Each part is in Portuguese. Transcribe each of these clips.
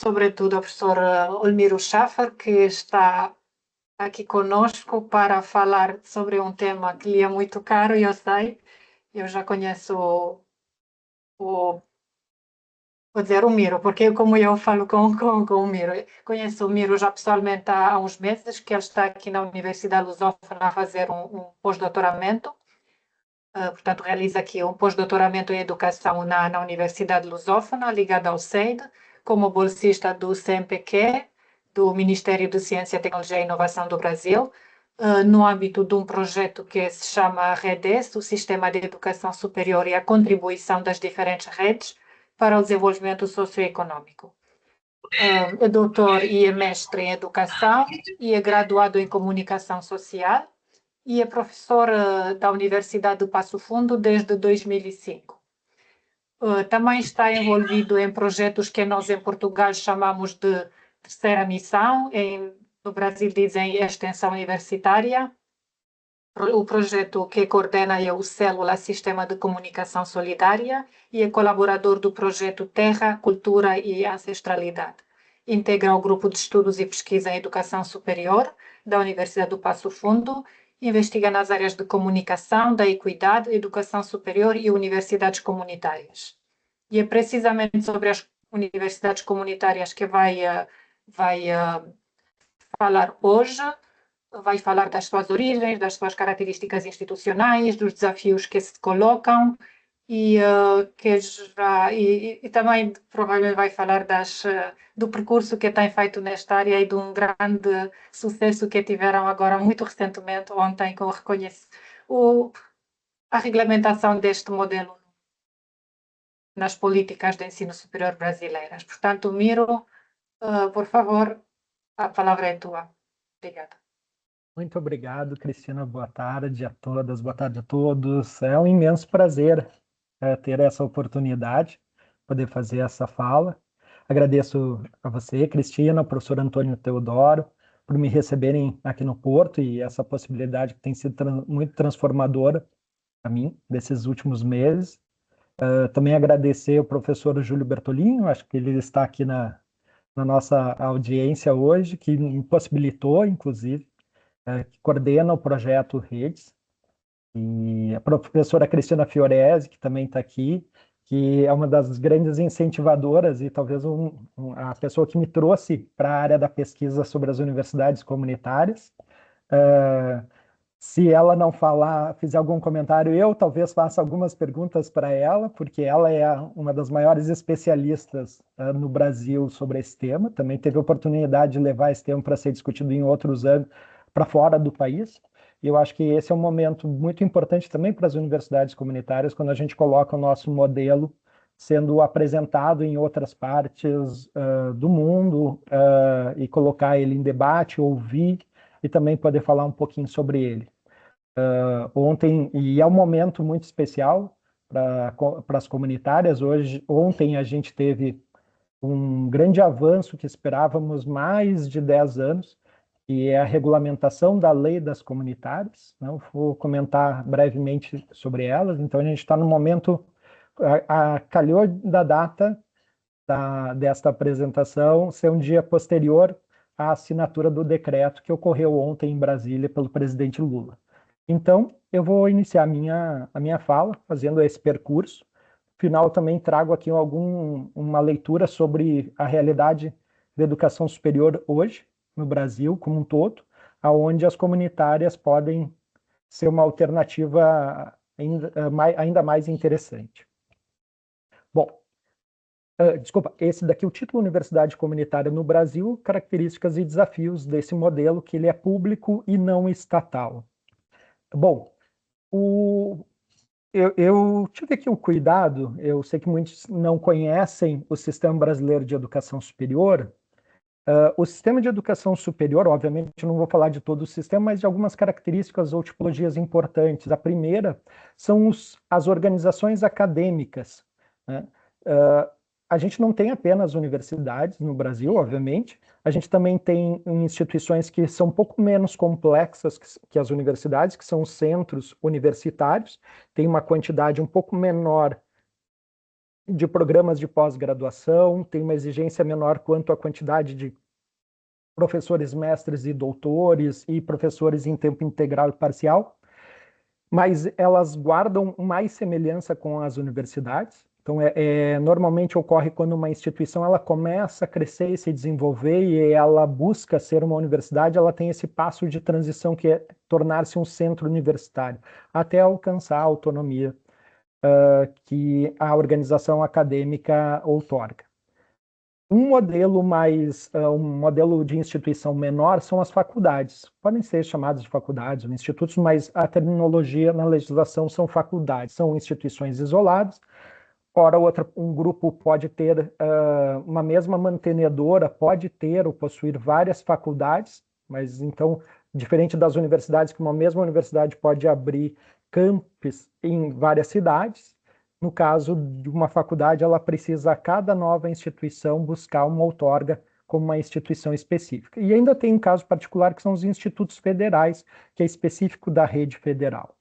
sobretudo ao professor Olmiro Schaffer, que está aqui conosco para falar sobre um tema que lhe é muito caro, eu sei. Eu já conheço vou dizer o Miro, porque como eu falo com o Miro, conheço o Miro já pessoalmente há uns meses, que ele está aqui na Universidade Lusófona a fazer um pós-doutoramento. Portanto, realiza aqui um pós-doutoramento em educação na Universidade Lusófona, ligada ao CEID, como bolsista do CNPq, do Ministério de Ciência, Tecnologia e Inovação do Brasil, no âmbito de um projeto que se chama REDES, o Sistema de Educação Superior e a Contribuição das Diferentes Redes para o Desenvolvimento Socioeconômico. É doutor e é mestre em Educação e é graduado em Comunicação Social, e é professor da Universidade de Passo Fundo desde 2005. Também está envolvido em projetos que nós em Portugal chamamos de terceira missão, no Brasil dizem extensão universitária. O projeto que coordena é o Célula Sistema de Comunicação Solidária e é colaborador do projeto Terra, Cultura e Ancestralidade. Integra o grupo de estudos e pesquisa em educação superior da Universidade do Passo Fundo, investiga nas áreas de comunicação, da equidade, educação superior e universidades comunitárias. E é precisamente sobre as universidades comunitárias que vai falar hoje. Vai falar das suas origens, das suas características institucionais, dos desafios que se colocam e também provavelmente vai falar do percurso que tem feito nesta área e de um grande sucesso que tiveram agora muito recentemente, ontem, com a regulamentação deste modelo nas políticas de ensino superior brasileiras. Portanto, Miro, por favor, a palavra é tua. Obrigada. Muito obrigado, Cristina. Boa tarde a todas, boa tarde a todos. É um imenso prazer ter essa oportunidade, poder fazer essa fala. Agradeço a você, Cristina, ao professor Antônio Teodoro, por me receberem aqui no Porto e essa possibilidade que tem sido muito transformadora para mim, desses últimos meses. Também agradecer ao professor Júlio Bertolinho, acho que ele está aqui na nossa audiência hoje, que me possibilitou, inclusive, que coordena o projeto Redes, e a professora Cristina Fiorese, que também está aqui, que é uma das grandes incentivadoras e talvez a pessoa que me trouxe para a área da pesquisa sobre as universidades comunitárias. Se ela não falar, fizer algum comentário, eu talvez faça algumas perguntas para ela, porque ela é uma das maiores especialistas no Brasil sobre esse tema. Também teve a oportunidade de levar esse tema para ser discutido em outros anos, para fora do país. E eu acho que esse é um momento muito importante também para as universidades comunitárias, quando a gente coloca o nosso modelo sendo apresentado em outras partes do mundo e colocar ele em debate, ouvir e também poder falar um pouquinho sobre ele. Ontem, e é um momento muito especial para as comunitárias, ontem a gente teve um grande avanço que esperávamos mais de 10 anos, que é a regulamentação da lei das comunitárias. Não vou comentar brevemente sobre elas, então a gente está no momento, calhou da data desta apresentação ser um dia posterior à assinatura do decreto que ocorreu ontem em Brasília pelo presidente Lula. Então, eu vou iniciar a minha fala fazendo esse percurso. No final, também trago aqui uma leitura sobre a realidade da educação superior hoje, no Brasil como um todo, aonde as comunitárias podem ser uma alternativa ainda mais interessante. Bom, desculpa, esse daqui é o título Universidade Comunitária no Brasil, características e desafios desse modelo, que ele é público e não estatal. Bom, eu tive aqui um cuidado, eu sei que muitos não conhecem o Sistema Brasileiro de Educação Superior. O Sistema de Educação Superior, obviamente, eu não vou falar de todo o sistema, mas de algumas características ou tipologias importantes. A primeira são as organizações acadêmicas, né? A gente não tem apenas universidades no Brasil, obviamente, a gente também tem instituições que são um pouco menos complexas que as universidades, que são os centros universitários, tem uma quantidade um pouco menor de programas de pós-graduação, tem uma exigência menor quanto à quantidade de professores, mestres e doutores e professores em tempo integral e parcial, mas elas guardam mais semelhança com as universidades. Então, normalmente ocorre quando uma instituição ela começa a crescer e se desenvolver e ela busca ser uma universidade, ela tem esse passo de transição que é tornar-se um centro universitário, até alcançar a autonomia que a organização acadêmica outorga. Um modelo de instituição menor são as faculdades. Podem ser chamadas de faculdades ou institutos, mas a terminologia na legislação são faculdades. São instituições isoladas. Ora, um grupo pode ter uma mesma mantenedora, pode ter ou possuir várias faculdades, mas então, diferente das universidades, que uma mesma universidade pode abrir campus em várias cidades, no caso de uma faculdade, ela precisa, a cada nova instituição, buscar uma outorga como uma instituição específica. E ainda tem um caso particular, que são os institutos federais, que é específico da rede federal.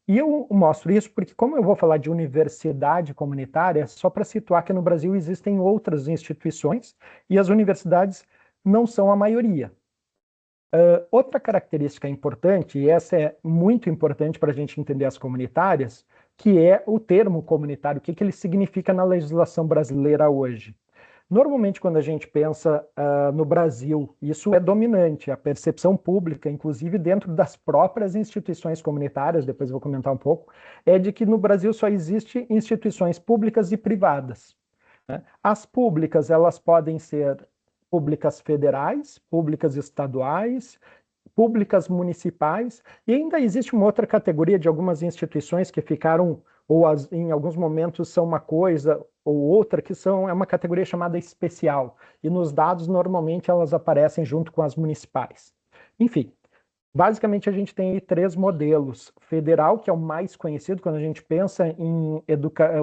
E eu mostro isso porque, como eu vou falar de universidade comunitária, só para situar que no Brasil existem outras instituições e as universidades não são a maioria. Outra característica importante, e essa é muito importante para a gente entender as comunitárias, que é o termo comunitário, o que ele significa na legislação brasileira hoje. Normalmente, quando a gente pensa no Brasil, isso é dominante, a percepção pública, inclusive dentro das próprias instituições comunitárias, depois eu vou comentar um pouco, é de que no Brasil só existem instituições públicas e privadas, né? As públicas, elas podem ser públicas federais, públicas estaduais, públicas municipais, e ainda existe uma outra categoria de algumas instituições que ficaram, ou em alguns momentos são uma coisa ou outra, que é uma categoria chamada especial, e nos dados normalmente elas aparecem junto com as municipais. Enfim, basicamente a gente tem aí 3 modelos. Federal, que é o mais conhecido, quando a gente pensa em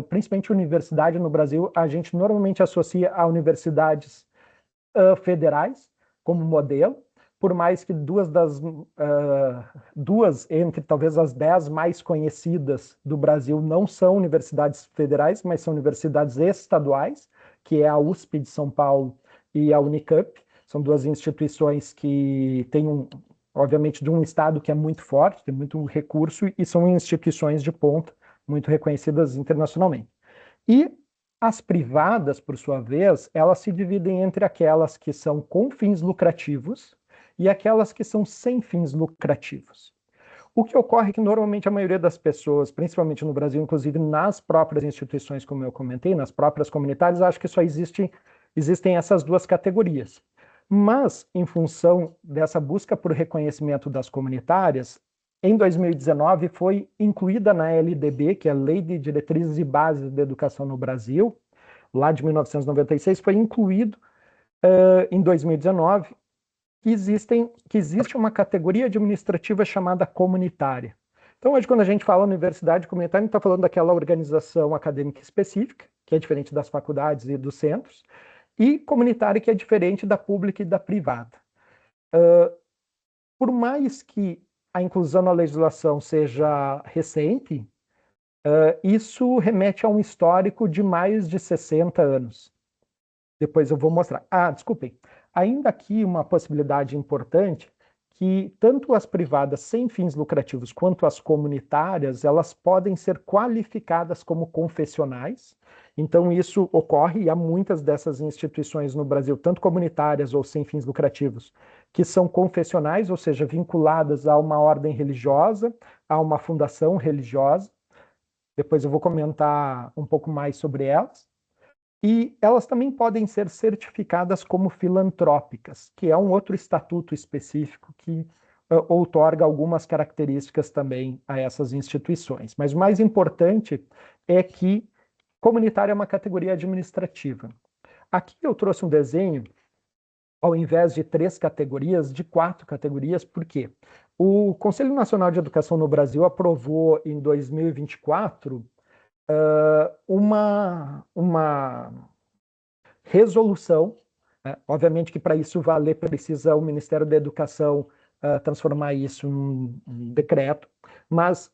principalmente universidade no Brasil, a gente normalmente associa a universidades federais como modelo, por mais que duas entre talvez as 10 mais conhecidas do Brasil não são universidades federais, mas são universidades estaduais, que é a USP de São Paulo e a Unicamp. São 2 instituições que têm, obviamente, de um estado que é muito forte, tem muito recurso, e são instituições de ponta, muito reconhecidas internacionalmente. E as privadas, por sua vez, elas se dividem entre aquelas que são com fins lucrativos e aquelas que são sem fins lucrativos. O que ocorre é que normalmente a maioria das pessoas, principalmente no Brasil, inclusive nas próprias instituições, como eu comentei, nas próprias comunitárias, acho que só existem essas 2 categorias. Mas, em função dessa busca por reconhecimento das comunitárias, em 2019 foi incluída na LDB, que é a Lei de Diretrizes e Bases da Educação no Brasil, lá de 1996, foi incluído em 2019 que existe uma categoria administrativa chamada comunitária. Então, hoje, quando a gente fala universidade comunitária, a gente está falando daquela organização acadêmica específica, que é diferente das faculdades e dos centros, e comunitária, que é diferente da pública e da privada. Por mais que a inclusão na legislação seja recente, isso remete a um histórico de mais de 60 anos. Depois eu vou mostrar. Desculpem. Ainda aqui uma possibilidade importante, que tanto as privadas sem fins lucrativos quanto as comunitárias, elas podem ser qualificadas como confessionais. Então isso ocorre, e há muitas dessas instituições no Brasil, tanto comunitárias ou sem fins lucrativos, que são confessionais, ou seja, vinculadas a uma ordem religiosa, a uma fundação religiosa. Depois eu vou comentar um pouco mais sobre elas. E elas também podem ser certificadas como filantrópicas, que é um outro estatuto específico que outorga algumas características também a essas instituições. Mas o mais importante é que comunitária é uma categoria administrativa. Aqui eu trouxe um desenho, ao invés de 3 categorias, de 4 categorias. Por quê? O Conselho Nacional de Educação no Brasil aprovou em 2024 uma resolução, né? Obviamente que para isso valer precisa o Ministério da Educação transformar isso em um decreto, mas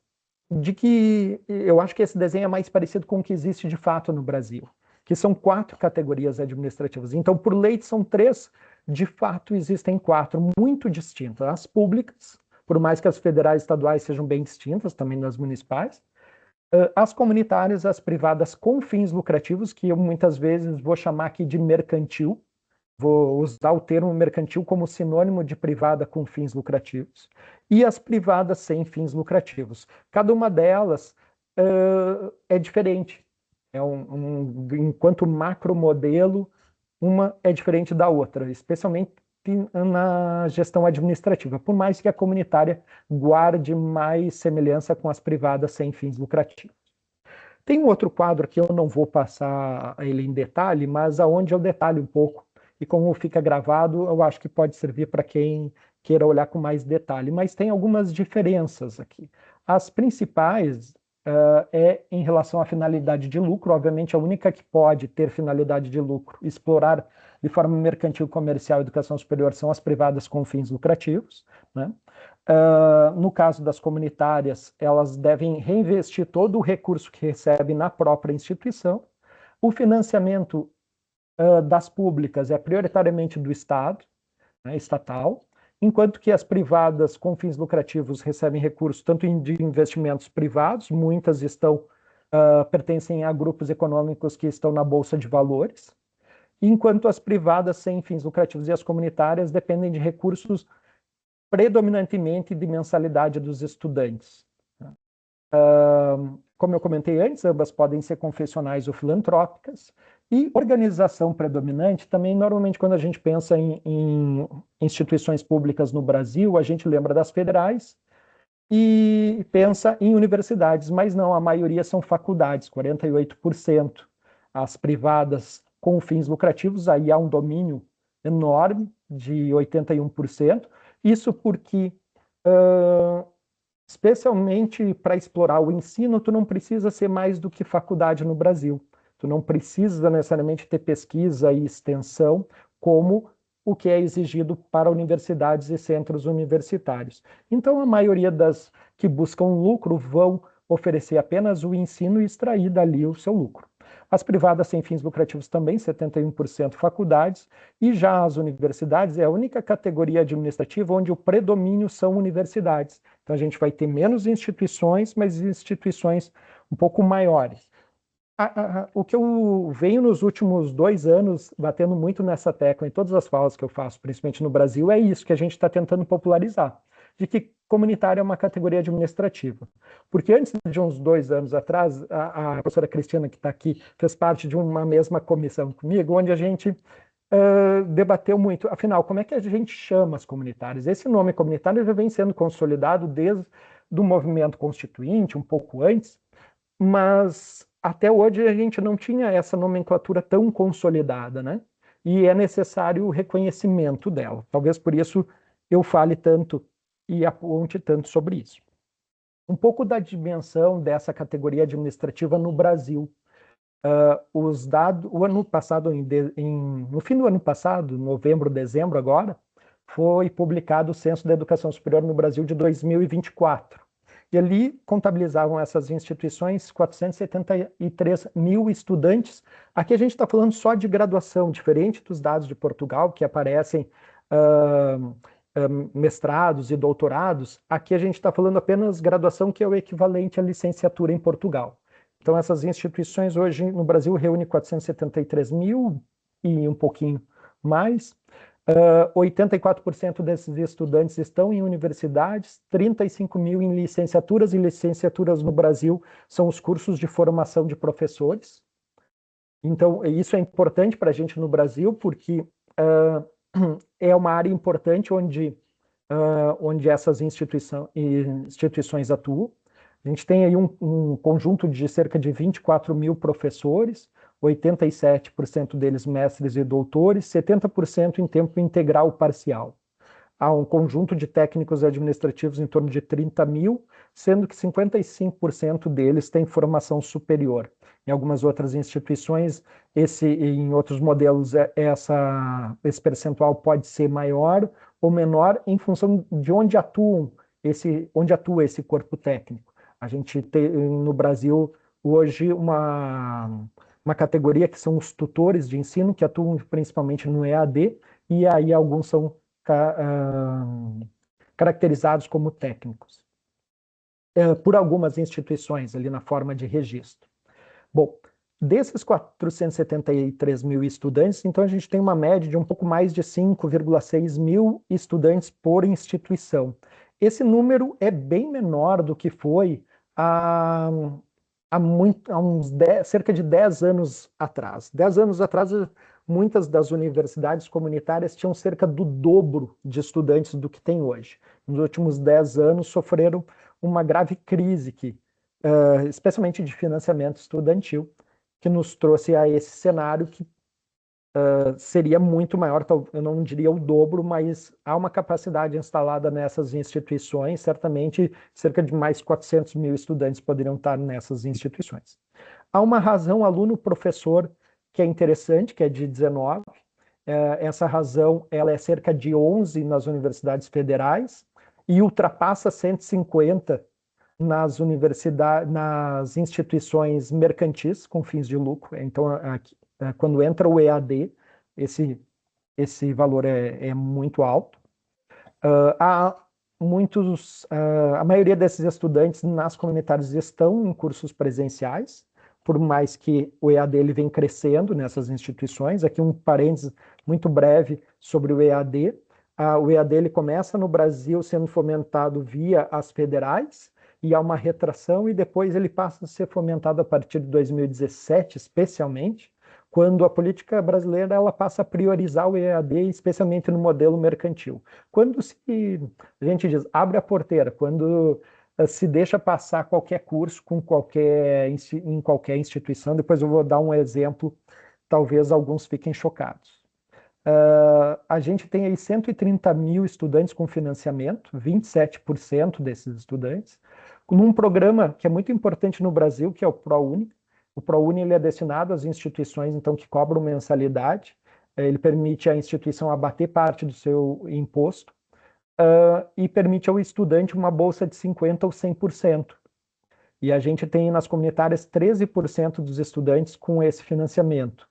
de que eu acho que esse desenho é mais parecido com o que existe de fato no Brasil, que são 4 categorias administrativas. Então, por lei, são 3, de fato existem 4 muito distintas. As públicas, por mais que as federais e estaduais sejam bem distintas, também nas municipais, as comunitárias, as privadas com fins lucrativos, que eu muitas vezes vou chamar aqui de mercantil, vou usar o termo mercantil como sinônimo de privada com fins lucrativos, e as privadas sem fins lucrativos. Cada uma delas é diferente. Enquanto macromodelo, uma é diferente da outra, especialmente na gestão administrativa, por mais que a comunitária guarde mais semelhança com as privadas sem fins lucrativos. Tem um outro quadro que eu não vou passar ele em detalhe, mas aonde eu detalho um pouco. E como fica gravado, eu acho que pode servir para quem queira olhar com mais detalhe. Mas tem algumas diferenças aqui. As principais é em relação à finalidade de lucro. Obviamente, a única que pode ter finalidade de lucro, explorar de forma mercantil, comercial, educação superior, são as privadas com fins lucrativos, né? No caso das comunitárias, elas devem reinvestir todo o recurso que recebem na própria instituição. O financiamento das públicas é prioritariamente do Estado, né, estatal, enquanto que as privadas com fins lucrativos recebem recursos tanto de investimentos privados, muitas pertencem a grupos econômicos que estão na Bolsa de Valores, enquanto as privadas sem fins lucrativos e as comunitárias dependem de recursos predominantemente de mensalidade dos estudantes. Como eu comentei antes, ambas podem ser confessionais ou filantrópicas, e organização predominante, também normalmente quando a gente pensa em instituições públicas no Brasil, a gente lembra das federais e pensa em universidades, mas não, a maioria são faculdades, 48%. As privadas com fins lucrativos, aí há um domínio enorme de 81%, isso porque especialmente para explorar o ensino, tu não precisa ser mais do que faculdade no Brasil. Tu não precisa necessariamente ter pesquisa e extensão como o que é exigido para universidades e centros universitários. Então, a maioria das que buscam lucro vão oferecer apenas o ensino e extrair dali o seu lucro. As privadas sem fins lucrativos também, 71% faculdades, e já as universidades é a única categoria administrativa onde o predomínio são universidades. Então a gente vai ter menos instituições, mas instituições um pouco maiores. O que eu venho nos últimos 2 anos batendo muito nessa tecla, em todas as falas que eu faço, principalmente no Brasil, é isso que a gente está tentando popularizar, de que comunitária é uma categoria administrativa. Porque antes de uns 2 anos atrás, a professora Cristina, que está aqui, fez parte de uma mesma comissão comigo, onde a gente debateu muito, afinal, como é que a gente chama as comunitárias? Esse nome comunitário já vem sendo consolidado desde o movimento constituinte, um pouco antes, mas até hoje a gente não tinha essa nomenclatura tão consolidada, né? E é necessário o reconhecimento dela. Talvez por isso eu fale tanto e aponte tanto sobre isso. Um pouco da dimensão dessa categoria administrativa no Brasil. Os dados, o ano passado, no fim do ano passado, novembro, dezembro agora, foi publicado o Censo da Educação Superior no Brasil de 2024. E ali contabilizavam essas instituições 473 mil estudantes. Aqui a gente está falando só de graduação, diferente dos dados de Portugal, que aparecem mestrados e doutorados. Aqui a gente está falando apenas graduação, que é o equivalente à licenciatura em Portugal. Então, essas instituições hoje no Brasil reúnem 473 mil e um pouquinho mais. 84% desses estudantes estão em universidades, 35 mil em licenciaturas, e licenciaturas no Brasil são os cursos de formação de professores. Então, isso é importante para a gente no Brasil, porque é uma área importante onde essas instituições atuam. A gente tem aí um conjunto de cerca de 24 mil professores, 87% deles mestres e doutores, 70% em tempo integral parcial. Há um conjunto de técnicos administrativos em torno de 30 mil, sendo que 55% deles têm formação superior. Em algumas outras instituições, em outros modelos, esse percentual pode ser maior ou menor em função de onde atua esse corpo técnico. A gente tem no Brasil hoje uma categoria que são os tutores de ensino, que atuam principalmente no EAD, e aí alguns são caracterizados como técnicos, por algumas instituições ali na forma de registro. Bom, desses 473 mil estudantes, então a gente tem uma média de um pouco mais de 5,6 mil estudantes por instituição. Esse número é bem menor do que foi há cerca de 10 anos atrás. 10 anos atrás, muitas das universidades comunitárias tinham cerca do dobro de estudantes do que tem hoje. Nos últimos 10 anos sofreram uma grave crise que especialmente de financiamento estudantil, que nos trouxe a esse cenário que seria muito maior, eu não diria o dobro, mas há uma capacidade instalada nessas instituições, certamente cerca de mais 400 mil estudantes poderiam estar nessas instituições. Há uma razão aluno-professor que é interessante, que é de 19, essa razão ela é cerca de 11 nas universidades federais e ultrapassa 150 nas universidades, nas instituições mercantis com fins de lucro. Então, aqui, quando entra o EAD, esse valor é muito alto. Há muitos, a maioria desses estudantes nas comunitárias estão em cursos presenciais, por mais que o EAD ele vem crescendo nessas instituições. Aqui um parênteses muito breve sobre o EAD. O EAD ele começa no Brasil sendo fomentado via as federais, e há uma retração, e depois ele passa a ser fomentado a partir de 2017, especialmente, quando a política brasileira ela passa a priorizar o EAD, especialmente no modelo mercantil. Quando a gente diz, abre a porteira, quando se deixa passar qualquer curso em qualquer instituição, depois eu vou dar um exemplo, talvez alguns fiquem chocados. A gente tem aí 130 mil estudantes com financiamento, 27% desses estudantes, num programa que é muito importante no Brasil, que é o ProUni. O ProUni ele é destinado às instituições então, que cobram mensalidade, ele permite à instituição abater parte do seu imposto e permite ao estudante uma bolsa de 50% ou 100%. E a gente tem nas comunitárias 13% dos estudantes com esse financiamento.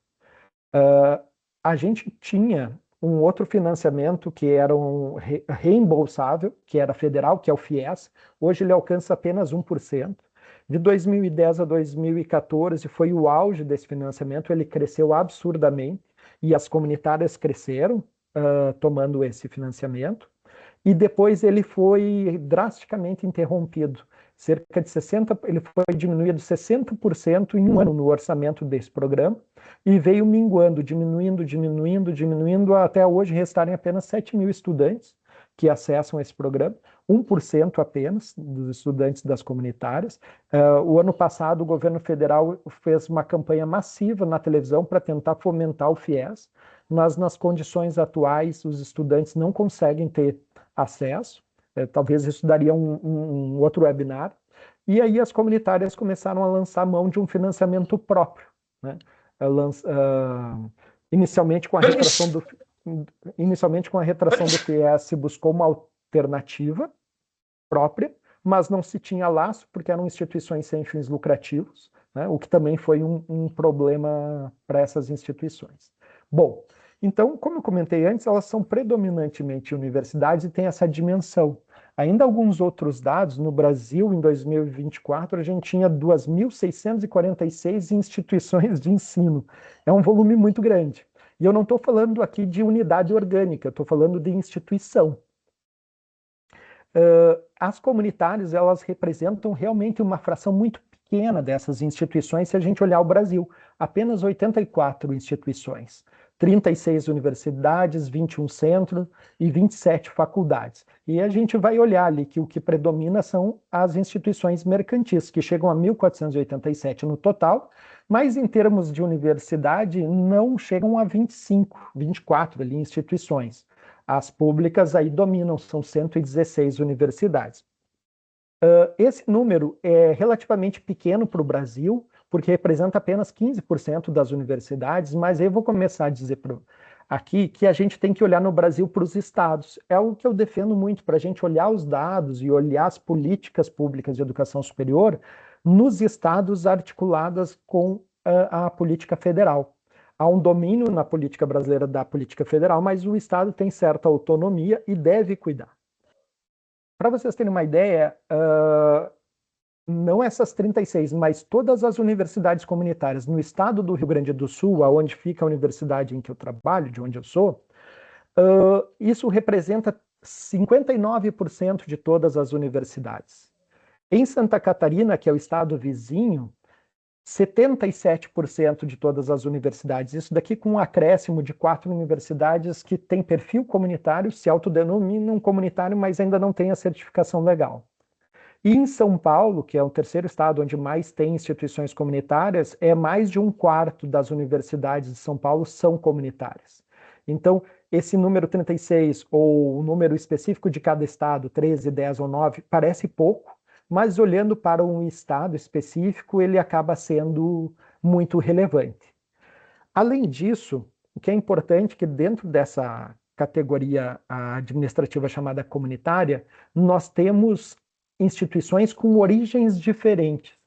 A gente tinha um outro financiamento que era um reembolsável, que era federal, que é o FIES. Hoje ele alcança apenas 1%. De 2010 a 2014 foi o auge desse financiamento, ele cresceu absurdamente e as comunitárias cresceram tomando esse financiamento. E depois ele foi drasticamente interrompido. Cerca de 60%, ele foi diminuído 60% em um ano no orçamento desse programa, e veio minguando, diminuindo, até hoje restarem apenas 7 mil estudantes que acessam esse programa, 1% apenas dos estudantes das comunitárias. O ano passado, o governo federal fez uma campanha massiva na televisão para tentar fomentar o FIES, mas nas condições atuais, os estudantes não conseguem ter acesso. Talvez isso daria um outro webinar. E aí as comunitárias começaram a lançar mão de um financiamento próprio, né? Inicialmente com a retração do FIES se buscou uma alternativa própria, mas não se tinha laço porque eram instituições sem fins lucrativos, né? O que também foi um problema para essas instituições. Bom, então, como eu comentei antes, elas são predominantemente universidades e têm essa dimensão. Ainda alguns outros dados, no Brasil, em 2024, a gente tinha 2.646 instituições de ensino. É um volume muito grande. E eu não estou falando aqui de unidade orgânica, estou falando de instituição. As comunitárias, elas representam realmente uma fração muito pequena dessas instituições, se a gente olhar o Brasil. Apenas 84 instituições. 36 universidades, 21 centros e 27 faculdades. E a gente vai olhar ali que o que predomina são as instituições mercantis, que chegam a 1.487 no total, mas em termos de universidade não chegam a 25, 24 ali instituições. As públicas aí dominam, são 116 universidades. Esse número é relativamente pequeno para o Brasil, porque representa apenas 15% das universidades, mas eu vou começar a dizer aqui que a gente tem que olhar no Brasil para os estados. É algo que eu defendo muito, para a gente olhar os dados e olhar as políticas públicas de educação superior nos estados articuladas com a política federal. Há um domínio na política brasileira da política federal, mas o estado tem certa autonomia e deve cuidar. Para vocês terem uma ideia, não essas 36, mas todas as universidades comunitárias no estado do Rio Grande do Sul, onde fica a universidade em que eu trabalho, de onde eu sou, isso representa 59% de todas as universidades. Em Santa Catarina, que é o estado vizinho, 77% de todas as universidades. Isso daqui com um acréscimo de 4 universidades que têm perfil comunitário, se autodenominam comunitário, mas ainda não têm a certificação legal. E em São Paulo, que é o terceiro estado onde mais tem instituições comunitárias, mais de 1/4 das universidades de São Paulo são comunitárias. Então, esse número 36, ou o número específico de cada estado, 13, 10 ou 9, parece pouco, mas olhando para um estado específico, ele acaba sendo muito relevante. Além disso, o que é importante é que dentro dessa categoria administrativa chamada comunitária, nós temos instituições com origens diferentes.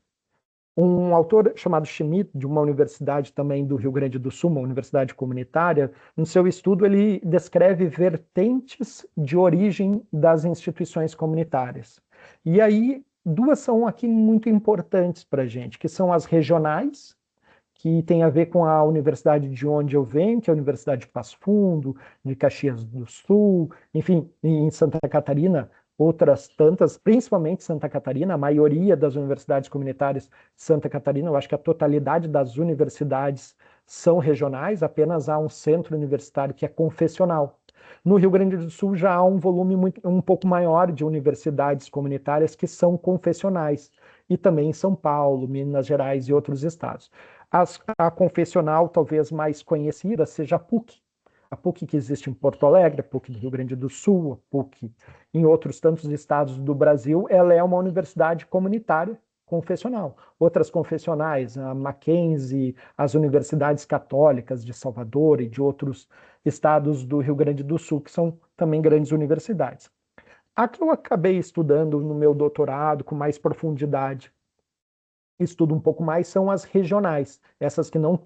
Um autor chamado Schmidt, de uma universidade também do Rio Grande do Sul, uma universidade comunitária, no seu estudo ele descreve vertentes de origem das instituições comunitárias. E aí, duas são aqui muito importantes para a gente, que são as regionais, que tem a ver com a universidade de onde eu venho, que é a Universidade de Passo Fundo, de Caxias do Sul, enfim, em Santa Catarina, outras tantas, principalmente Santa Catarina, a maioria das universidades comunitárias de Santa Catarina, eu acho que a totalidade das universidades são regionais, apenas há um centro universitário que é confessional. No Rio Grande do Sul já há um volume um pouco maior de universidades comunitárias que são confessionais, e também em São Paulo, Minas Gerais e outros estados. A confessional talvez mais conhecida seja a PUC que existe em Porto Alegre, a PUC do Rio Grande do Sul, a PUC em outros tantos estados do Brasil, ela é uma universidade comunitária confessional. Outras confessionais, a Mackenzie, as universidades católicas de Salvador e de outros estados do Rio Grande do Sul, que são também grandes universidades. A que eu acabei estudando no meu doutorado com mais profundidade, estudo um pouco mais, são as regionais, essas que não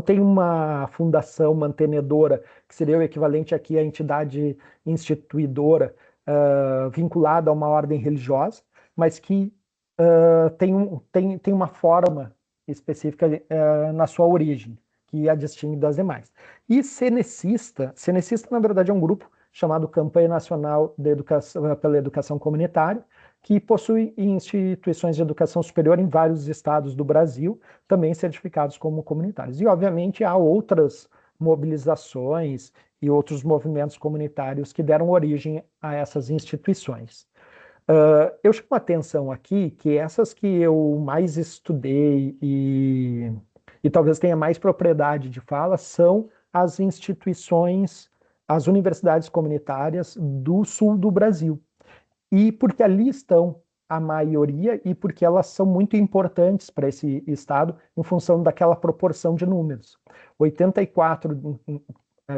têm uma fundação mantenedora, que seria o equivalente aqui à entidade instituidora, vinculada a uma ordem religiosa, mas que tem uma forma específica na sua origem, que a distingue das demais. E cenecista, na verdade, é um grupo chamado Campanha Nacional pela Educação Comunitária, que possui instituições de educação superior em vários estados do Brasil, também certificados como comunitários. E, obviamente, há outras mobilizações e outros movimentos comunitários que deram origem a essas instituições. Eu chamo a atenção aqui que essas que eu mais estudei e talvez tenha mais propriedade de fala são as instituições, as universidades comunitárias do sul do Brasil. E porque ali estão a maioria e porque elas são muito importantes para esse estado em função daquela proporção de números. 84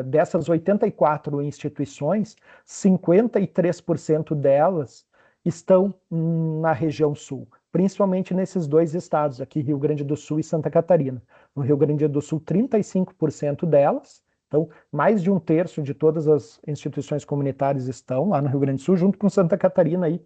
dessas 84 instituições, 53% delas estão na região sul, principalmente nesses dois estados, aqui Rio Grande do Sul e Santa Catarina. No Rio Grande do Sul, 35% delas, então mais de 1/3 de todas as instituições comunitárias estão lá no Rio Grande do Sul, junto com Santa Catarina, aí,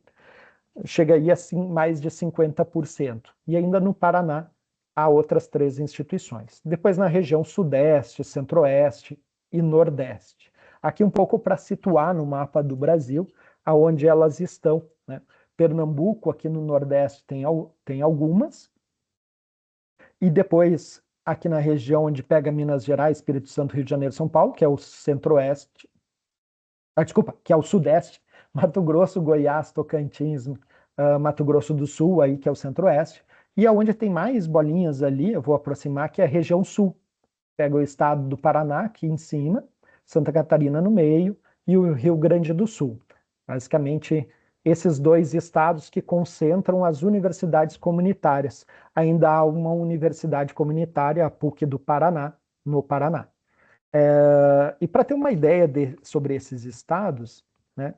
chega aí a mais de 50%. E ainda no Paraná, há outras 3 instituições. Depois na região sudeste, centro-oeste e nordeste. Aqui um pouco para situar no mapa do Brasil, aonde elas estão, né? Pernambuco, aqui no Nordeste, tem algumas. E depois, aqui na região onde pega Minas Gerais, Espírito Santo, Rio de Janeiro, São Paulo, que é o centro-oeste. Desculpa, que é o sudeste. Mato Grosso, Goiás, Tocantins, Mato Grosso do Sul, aí, que é o centro-oeste. E aonde tem mais bolinhas ali, eu vou aproximar, que é a região sul. Pega o estado do Paraná, aqui em cima, Santa Catarina no meio, e o Rio Grande do Sul. Basicamente, esses 2 estados que concentram as universidades comunitárias. Ainda há uma universidade comunitária, a PUC do Paraná, no Paraná. E para ter uma ideia sobre esses estados, né,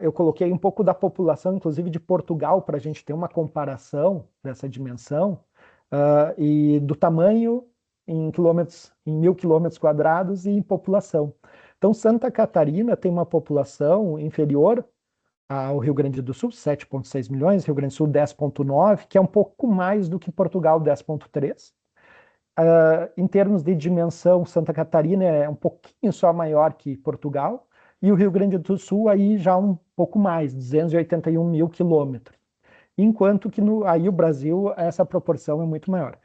eu coloquei um pouco da população, inclusive de Portugal, para a gente ter uma comparação dessa dimensão, e do tamanho em quilômetros, em 1.000 km² e em população. Então, Santa Catarina tem uma população inferior ao Rio Grande do Sul, 7,6 milhões, Rio Grande do Sul 10,9, que é um pouco mais do que Portugal, 10,3. Em termos de dimensão, Santa Catarina é um pouquinho só maior que Portugal, e o Rio Grande do Sul aí já um pouco mais, 281 mil quilômetros. Enquanto que aí o Brasil, essa proporção é muito maior.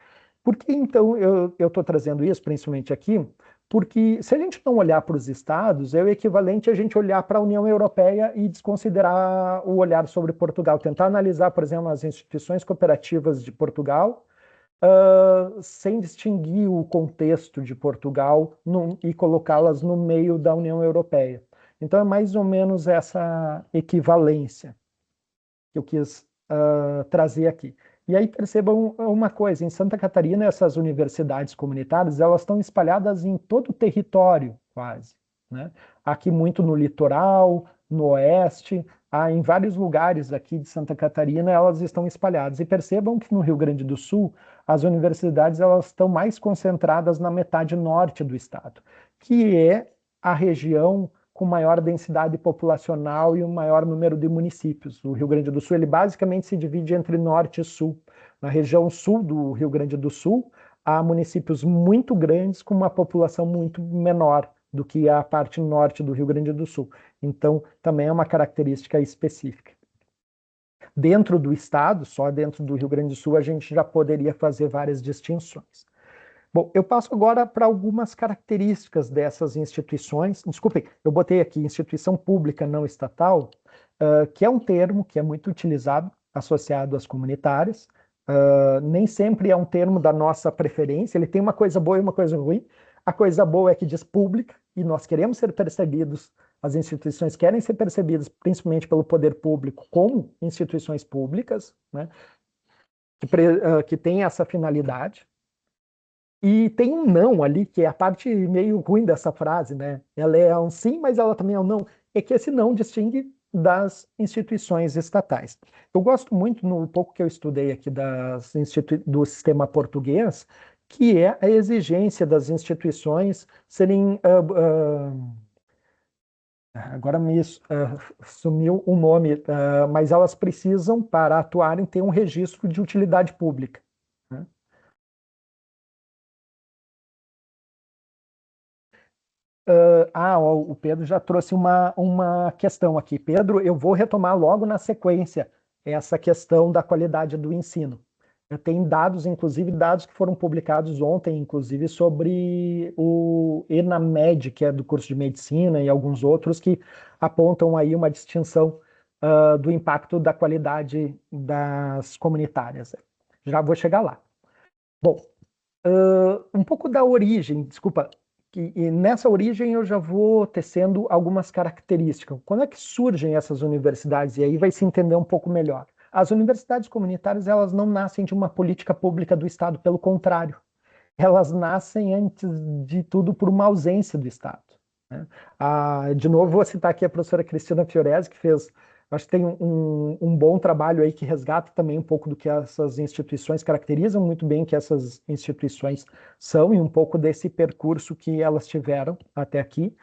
Por que então eu estou trazendo isso, principalmente aqui? Porque se a gente não olhar para os estados, é o equivalente a gente olhar para a União Europeia e desconsiderar o olhar sobre Portugal, tentar analisar, por exemplo, as instituições cooperativas de Portugal, sem distinguir o contexto de Portugal e colocá-las no meio da União Europeia. Então é mais ou menos essa equivalência que eu quis trazer aqui. E aí percebam uma coisa, em Santa Catarina essas universidades comunitárias, elas estão espalhadas em todo o território, quase, né? Aqui muito no litoral, no oeste, em vários lugares aqui de Santa Catarina elas estão espalhadas. E percebam que no Rio Grande do Sul, as universidades elas estão mais concentradas na metade norte do estado, que é a região com maior densidade populacional e um maior número de municípios. O Rio Grande do Sul ele basicamente se divide entre norte e sul. Na região sul do Rio Grande do Sul, há municípios muito grandes com uma população muito menor do que a parte norte do Rio Grande do Sul. Então, também é uma característica específica. Dentro do estado, só dentro do Rio Grande do Sul, a gente já poderia fazer várias distinções. Bom, eu passo agora para algumas características dessas instituições. Desculpem, eu botei aqui instituição pública não estatal, que é um termo que é muito utilizado, associado às comunitárias. Nem sempre é um termo da nossa preferência, ele tem uma coisa boa e uma coisa ruim. A coisa boa é que diz pública, e nós queremos ser percebidos, as instituições querem ser percebidas, principalmente pelo poder público, como instituições públicas, né, que têm essa finalidade. E tem um não ali, que é a parte meio ruim dessa frase, né? Ela é um sim, mas ela também é um não. É que esse não distingue das instituições estatais. Eu gosto muito, no pouco que eu estudei aqui do sistema português, que é a exigência das instituições serem... agora me sumiu o nome, mas elas precisam, para atuarem, ter um registro de utilidade pública, né? O Pedro já trouxe uma questão aqui. Pedro, eu vou retomar logo na sequência essa questão da qualidade do ensino. Tem dados, inclusive dados que foram publicados ontem, inclusive sobre o ENAMED, que é do curso de medicina, e alguns outros que apontam aí uma distinção do impacto da qualidade das comunitárias. Já vou chegar lá. Bom, um pouco da origem, desculpa, e nessa origem eu já vou tecendo algumas características. Quando é que surgem essas universidades? E aí vai se entender um pouco melhor. As universidades comunitárias, elas não nascem de uma política pública do Estado, pelo contrário. Elas nascem, antes de tudo, por uma ausência do Estado, né? De novo, vou citar aqui a professora Cristina Fiorese, que fez, acho que tem um bom trabalho aí que resgata também um pouco do que essas instituições caracterizam muito bem que essas instituições são e um pouco desse percurso que elas tiveram até aqui.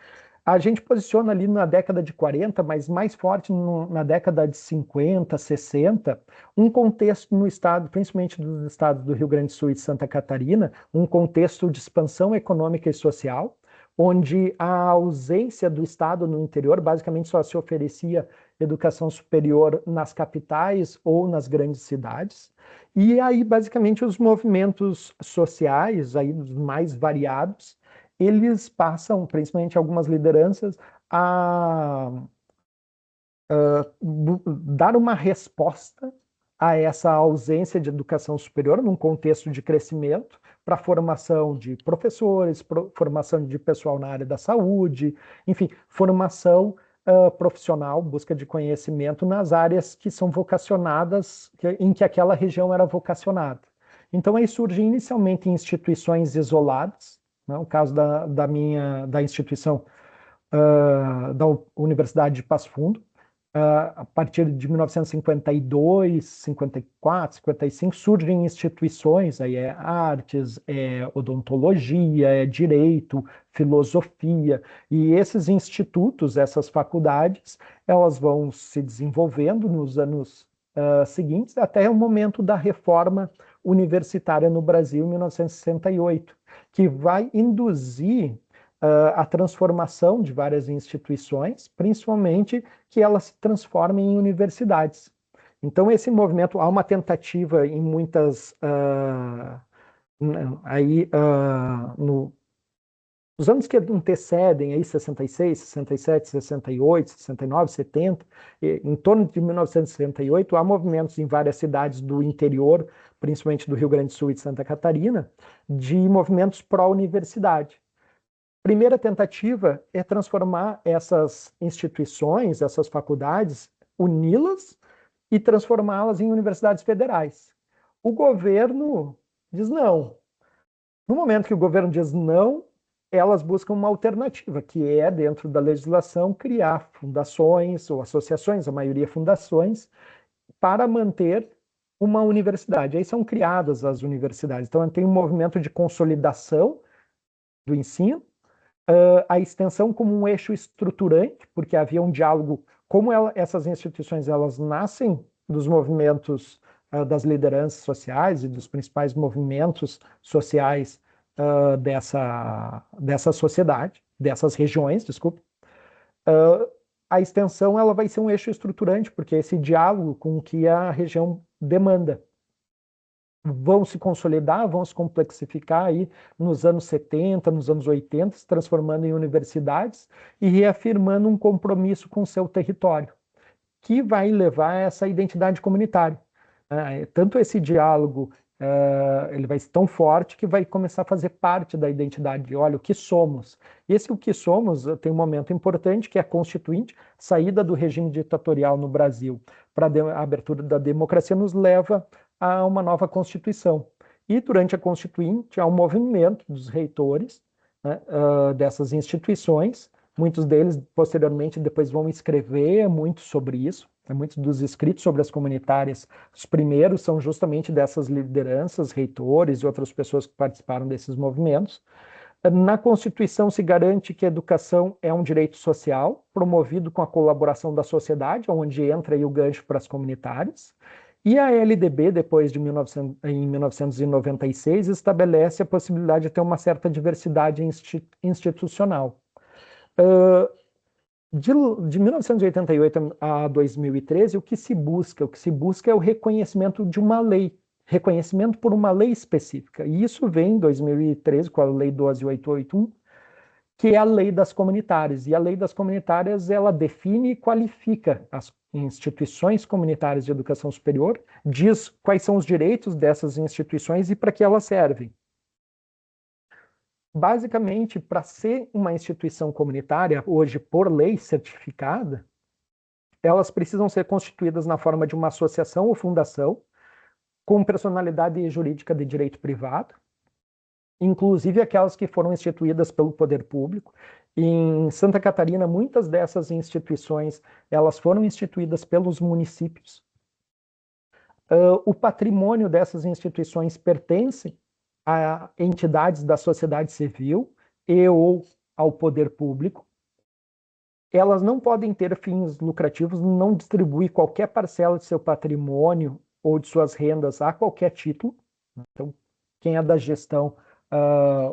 A gente posiciona ali na década de 40, mas mais forte na década de 50, 60, um contexto no estado, principalmente dos estados do Rio Grande do Sul e de Santa Catarina, um contexto de expansão econômica e social, onde a ausência do Estado no interior, basicamente só se oferecia educação superior nas capitais ou nas grandes cidades. E aí, basicamente, os movimentos sociais, aí, os mais variados, eles passam, principalmente algumas lideranças, a dar uma resposta a essa ausência de educação superior num contexto de crescimento, para formação de professores, formação de pessoal na área da saúde, enfim, formação profissional, busca de conhecimento nas áreas que são vocacionadas, em que aquela região era vocacionada. Então, aí surge inicialmente instituições isoladas, né? O caso da instituição da Universidade de Passo Fundo. A partir de 1952, 54, 55, surgem instituições, aí é artes, é odontologia, é direito, filosofia, e esses institutos, essas faculdades, elas vão se desenvolvendo nos anos seguintes, até o momento da reforma universitária no Brasil, em 1968, que vai induzir a transformação de várias instituições, principalmente que elas se transformem em universidades. Então, esse movimento, há uma tentativa em muitas. Nos anos que antecedem, aí, 66, 67, 68, 69, 70, em torno de 1968, há movimentos em várias cidades do interior, principalmente do Rio Grande do Sul e de Santa Catarina, de movimentos pró-universidade. Primeira tentativa é transformar essas instituições, essas faculdades, uni-las e transformá-las em universidades federais. O governo diz não. No momento que o governo diz não, elas buscam uma alternativa, que é, dentro da legislação, criar fundações ou associações, a maioria fundações, para manter uma universidade. Aí são criadas as universidades. Então, tem um movimento de consolidação do ensino, a extensão como um eixo estruturante, porque havia um diálogo, como essas instituições elas nascem dos movimentos das lideranças sociais e dos principais movimentos sociais dessa sociedade, dessas regiões, desculpe, a extensão ela vai ser um eixo estruturante, porque é esse diálogo com o que a região demanda. Vão se consolidar, vão se complexificar aí nos anos 70, nos anos 80, se transformando em universidades e reafirmando um compromisso com o seu território, que vai levar a essa identidade comunitária. Tanto esse diálogo ele vai ser tão forte que vai começar a fazer parte da identidade de, olha, o que somos. E esse o que somos tem um momento importante, que é a Constituinte, saída do regime ditatorial no Brasil para a abertura da democracia nos leva a uma nova Constituição. E durante a Constituinte há um movimento dos reitores, né, dessas instituições, muitos deles posteriormente depois vão escrever muito sobre isso, muitos dos escritos sobre as comunitárias, os primeiros são justamente dessas lideranças, reitores e outras pessoas que participaram desses movimentos. Na Constituição se garante que a educação é um direito social, promovido com a colaboração da sociedade, onde entra aí o gancho para as comunitárias. E a LDB, depois de em 1996, estabelece a possibilidade de ter uma certa diversidade institucional. De 1988 a 2013, o que se busca? O que se busca é o reconhecimento de uma lei, reconhecimento por uma lei específica. E isso vem em 2013, com a Lei 12.881, que é a lei das comunitárias. E a lei das comunitárias, ela define e qualifica as instituições comunitárias de educação superior, diz quais são os direitos dessas instituições e para que elas servem. Basicamente, para ser uma instituição comunitária, hoje por lei certificada, elas precisam ser constituídas na forma de uma associação ou fundação, com personalidade jurídica de direito privado, inclusive aquelas que foram instituídas pelo poder público. Em Santa Catarina, muitas dessas instituições elas foram instituídas pelos municípios. O patrimônio dessas instituições pertence a entidades da sociedade civil e ou ao poder público. Elas não podem ter fins lucrativos, não distribuir qualquer parcela de seu patrimônio ou de suas rendas a qualquer título. Então, quem é da gestão,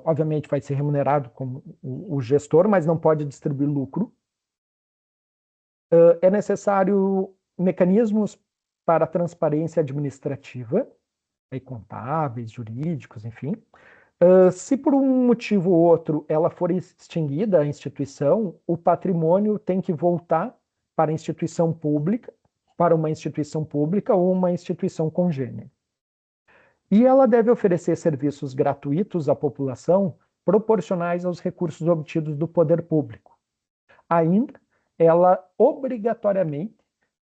obviamente, vai ser remunerado como o gestor, mas não pode distribuir lucro. É necessário mecanismos para transparência administrativa, contábeis, jurídicos, enfim. Se por um motivo ou outro ela for extinguida, a instituição, o patrimônio tem que voltar para a instituição pública, para uma instituição pública ou uma instituição congênere. E ela deve oferecer serviços gratuitos à população, proporcionais aos recursos obtidos do poder público. Ainda, ela obrigatoriamente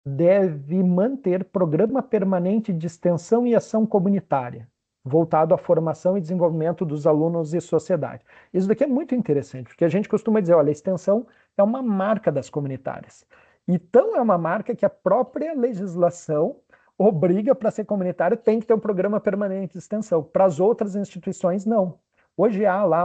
deve manter programa permanente de extensão e ação comunitária. voltado à formação e desenvolvimento dos alunos e sociedade. Isso daqui é muito interessante, porque a gente costuma dizer, olha, a extensão é uma marca das comunitárias. Então, é uma marca que a própria legislação obriga para ser comunitário, tem que ter um programa permanente de extensão. Para as outras instituições, não. Hoje há lá,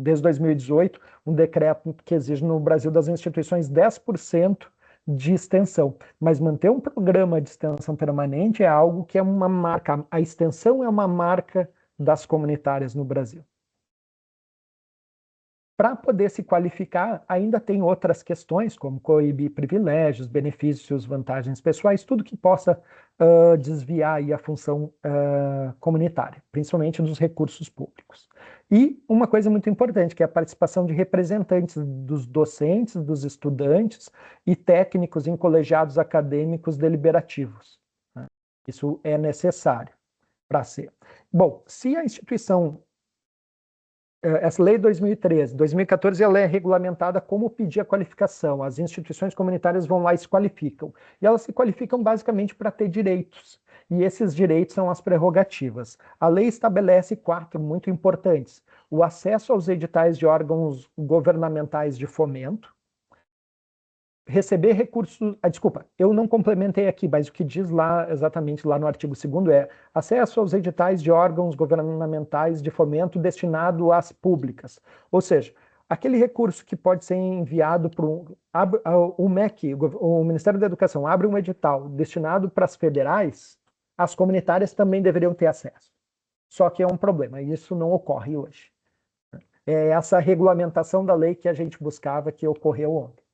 desde 2018, um decreto que exige no Brasil das instituições 10% de extensão. Mas manter um programa de extensão permanente é algo que é uma marca. A extensão é uma marca das comunitárias no Brasil. Para poder se qualificar, ainda tem outras questões, como coibir privilégios, benefícios, vantagens pessoais, tudo que possa desviar aí a função comunitária, principalmente dos recursos públicos. E uma coisa muito importante, que é a participação de representantes dos docentes, dos estudantes e técnicos em colegiados acadêmicos deliberativos, né? Isso é necessário para ser. Bom, se a instituição essa lei de 2013, 2014, ela é regulamentada como pedir a qualificação. As instituições comunitárias vão lá e se qualificam. E elas se qualificam basicamente para ter direitos. E esses direitos são as prerrogativas. A lei estabelece 4 muito importantes: o acesso aos editais de órgãos governamentais de fomento, receber recursos... desculpa, eu não complementei aqui, mas o que diz lá, exatamente lá no artigo 2º é acesso aos editais de órgãos governamentais de fomento destinado às públicas. Ou seja, aquele recurso que pode ser enviado para o MEC, o Ministério da Educação, abre um edital destinado para as federais, as comunitárias também deveriam ter acesso. Só que é um problema, e isso não ocorre hoje. É essa regulamentação da lei que a gente buscava, que ocorreu ontem.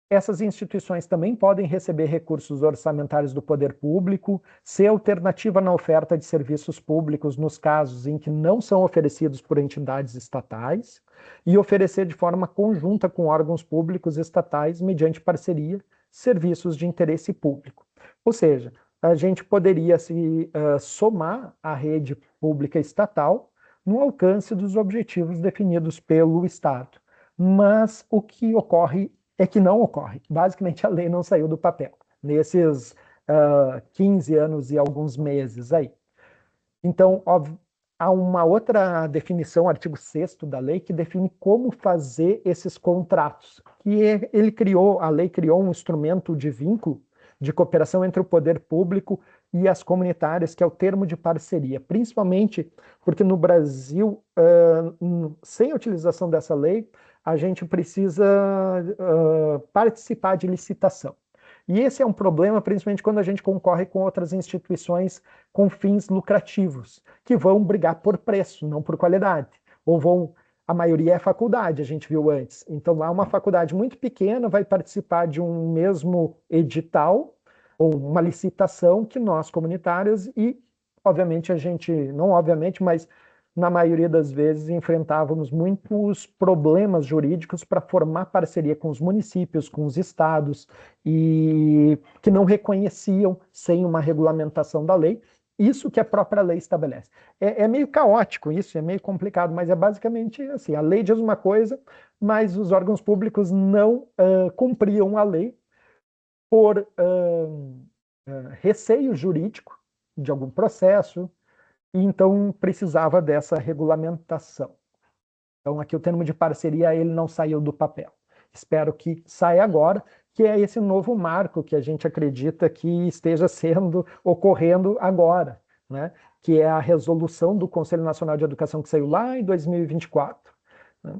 Essas instituições também podem receber recursos orçamentários do poder público, ser alternativa na oferta de serviços públicos nos casos em que não são oferecidos por entidades estatais e oferecer de forma conjunta com órgãos públicos estatais, mediante parceria, serviços de interesse público. Ou seja, a gente poderia se somar à rede pública estatal no alcance dos objetivos definidos pelo Estado. Mas o que ocorre é que não ocorre. Basicamente, a lei não saiu do papel nesses 15 anos e alguns meses aí. Então, óbvio, há uma outra definição, artigo 6º da lei, que define como fazer esses contratos. A lei criou um instrumento de vínculo de cooperação entre o poder público e as comunitárias, que é o termo de parceria, principalmente porque no Brasil, sem a utilização dessa lei, a gente precisa participar de licitação. E esse é um problema, principalmente quando a gente concorre com outras instituições com fins lucrativos, que vão brigar por preço, não por qualidade. A maioria é faculdade, a gente viu antes. Então, lá uma faculdade muito pequena vai participar de um mesmo edital, ou uma licitação, que nós, comunitários, e, obviamente, não obviamente, mas na maioria das vezes enfrentávamos muitos problemas jurídicos para formar parceria com os municípios, com os estados, e que não reconheciam sem uma regulamentação da lei isso que a própria lei estabelece. É meio caótico isso, é meio complicado, mas é basicamente assim, a lei diz uma coisa, mas os órgãos públicos não cumpriam a lei por receio jurídico de algum processo, e então precisava dessa regulamentação. Então aqui o termo de parceria ele não saiu do papel. Espero que saia agora, que é esse novo marco que a gente acredita que esteja ocorrendo agora, né? Que é a resolução do Conselho Nacional de Educação que saiu lá em 2024, né?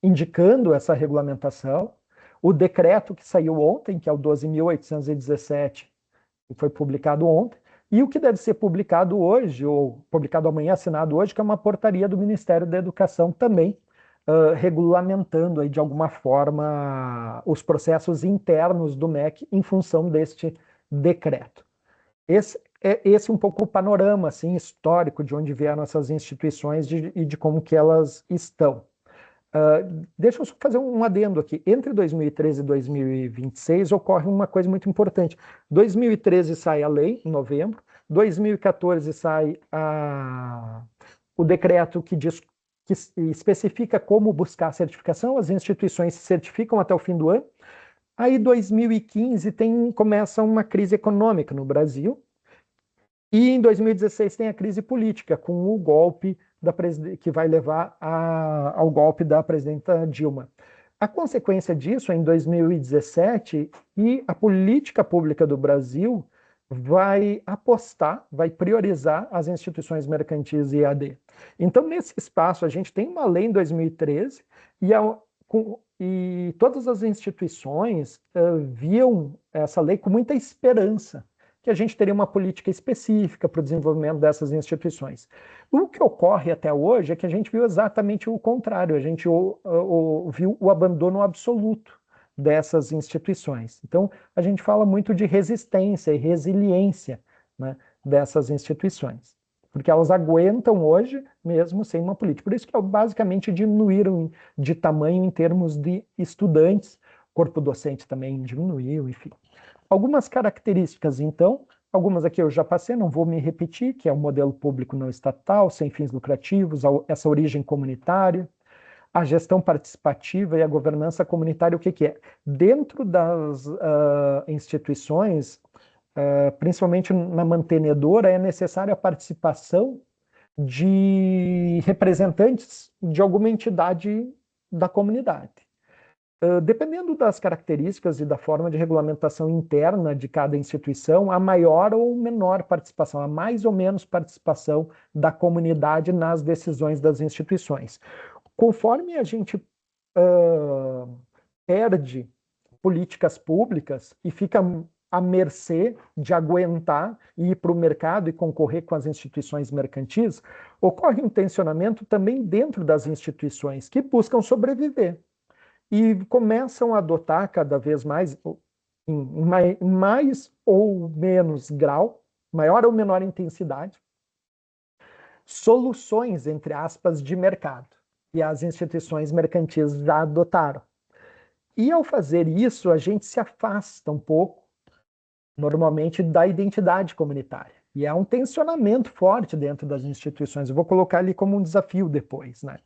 Indicando essa regulamentação, o decreto que saiu ontem, que é o 12.817, que foi publicado ontem, e o que deve ser publicado hoje, ou publicado amanhã, assinado hoje, que é uma portaria do Ministério da Educação também, regulamentando aí, de alguma forma, os processos internos do MEC em função deste decreto. Esse é um pouco o panorama assim, histórico de onde vieram essas instituições e de como que elas estão. Deixa eu só fazer um adendo aqui. Entre 2013 e 2026 ocorre uma coisa muito importante. 2013 sai a lei, em novembro. 2014 sai o decreto que especifica como buscar a certificação. As instituições se certificam até o fim do ano. Aí 2015 começa uma crise econômica no Brasil, E em 2016 tem a crise política, com o golpe que vai levar ao golpe da presidenta Dilma. A consequência disso, em 2017, e a política pública do Brasil vai apostar, vai priorizar as instituições mercantis e EAD. Então, nesse espaço, a gente tem uma lei em 2013 e todas as instituições viam essa lei com muita esperança, que a gente teria uma política específica para o desenvolvimento dessas instituições. O que ocorre até hoje é que a gente viu exatamente o contrário, a gente viu o abandono absoluto dessas instituições. Então, a gente fala muito de resistência e resiliência, né, dessas instituições, porque elas aguentam hoje mesmo sem uma política. Por isso que basicamente diminuíram de tamanho em termos de estudantes, corpo docente também diminuiu, enfim. Algumas características, então, algumas aqui eu já passei, não vou me repetir, que é o modelo público não estatal, sem fins lucrativos, essa origem comunitária, a gestão participativa e a governança comunitária, o que que é? Dentro das instituições, principalmente na mantenedora, é necessária a participação de representantes de alguma entidade da comunidade. Dependendo das características e da forma de regulamentação interna de cada instituição, há maior ou menor participação, há mais ou menos participação da comunidade nas decisões das instituições. Conforme a gente perde políticas públicas e fica à mercê de aguentar e ir para o mercado e concorrer com as instituições mercantis, ocorre um tensionamento também dentro das instituições que buscam sobreviver e começam a adotar cada vez mais, em mais ou menos grau, maior ou menor intensidade, soluções, entre aspas, de mercado. E as instituições mercantis já adotaram. E ao fazer isso, a gente se afasta um pouco, normalmente, da identidade comunitária. E é um tensionamento forte dentro das instituições. Eu vou colocar ali como um desafio depois, né?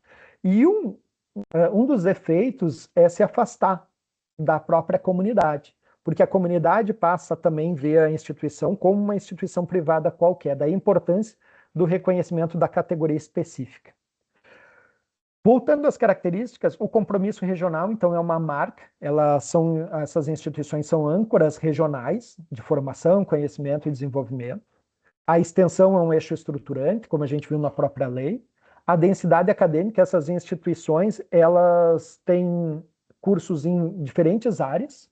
E um dos efeitos é se afastar da própria comunidade, porque a comunidade passa também a ver a instituição como uma instituição privada qualquer, daí a importância do reconhecimento da categoria específica. Voltando às características, o compromisso regional, então, é uma marca, essas instituições são âncoras regionais de formação, conhecimento e desenvolvimento. A extensão é um eixo estruturante, como a gente viu na própria lei. A densidade acadêmica, essas instituições, elas têm cursos em diferentes áreas,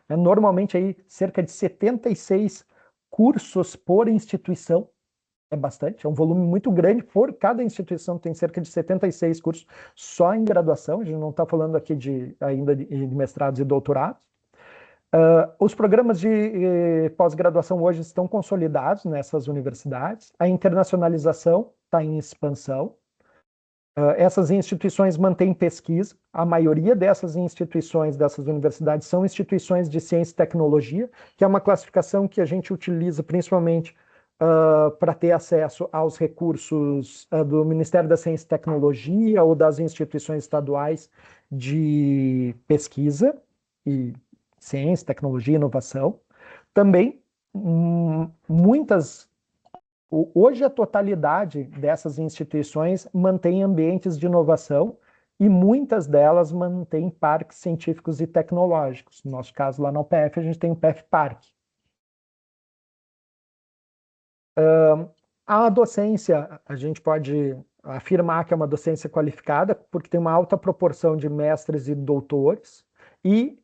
né? Normalmente aí cerca de 76 cursos por instituição, é bastante, é um volume muito grande, cada instituição tem cerca de 76 cursos só em graduação, a gente não está falando aqui ainda de mestrados e doutorados. Os programas de pós-graduação hoje estão consolidados nessas universidades, a internacionalização está em expansão. Essas instituições mantêm pesquisa, a maioria dessas instituições, dessas universidades, são instituições de ciência e tecnologia, que é uma classificação que a gente utiliza principalmente para ter acesso aos recursos do Ministério da Ciência e Tecnologia ou das instituições estaduais de pesquisa e ciência, tecnologia e inovação. Também, hoje a totalidade dessas instituições mantém ambientes de inovação e muitas delas mantêm parques científicos e tecnológicos. No nosso caso, lá na UPF, a gente tem o PF Parque. A docência, a gente pode afirmar que é uma docência qualificada, porque tem uma alta proporção de mestres e doutores, e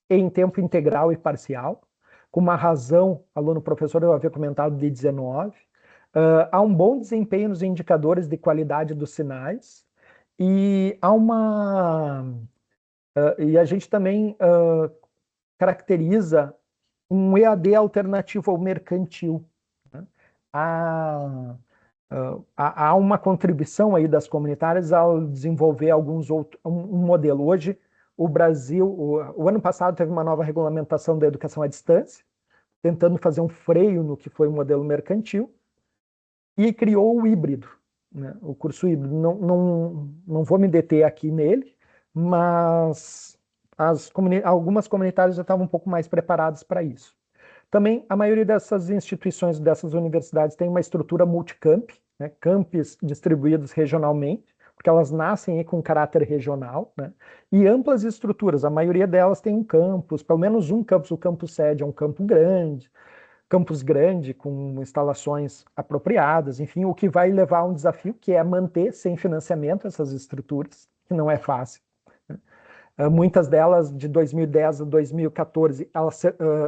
em tempo integral e parcial, com uma razão, aluno-professor, eu havia comentado, de 19. Há um bom desempenho nos indicadores de qualidade dos sinais, e e a gente também caracteriza um EAD alternativo ao mercantil. Há uma contribuição aí das comunitárias ao desenvolver um modelo. Hoje, o Brasil, o ano passado teve uma nova regulamentação da educação à distância, tentando fazer um freio no que foi o modelo mercantil, e criou o híbrido, né? O curso híbrido. Não vou me deter aqui nele, mas algumas comunitárias já estavam um pouco mais preparadas para isso. Também a maioria dessas instituições, dessas universidades, tem uma estrutura multicamp, né, campos distribuídos regionalmente, porque elas nascem aí com caráter regional, né, e amplas estruturas. A maioria delas tem um campus, pelo menos um campus, o campus sede é um campus grande, com instalações apropriadas, enfim, o que vai levar a um desafio que é manter sem financiamento essas estruturas, que não é fácil. Muitas delas, de 2010 a 2014, elas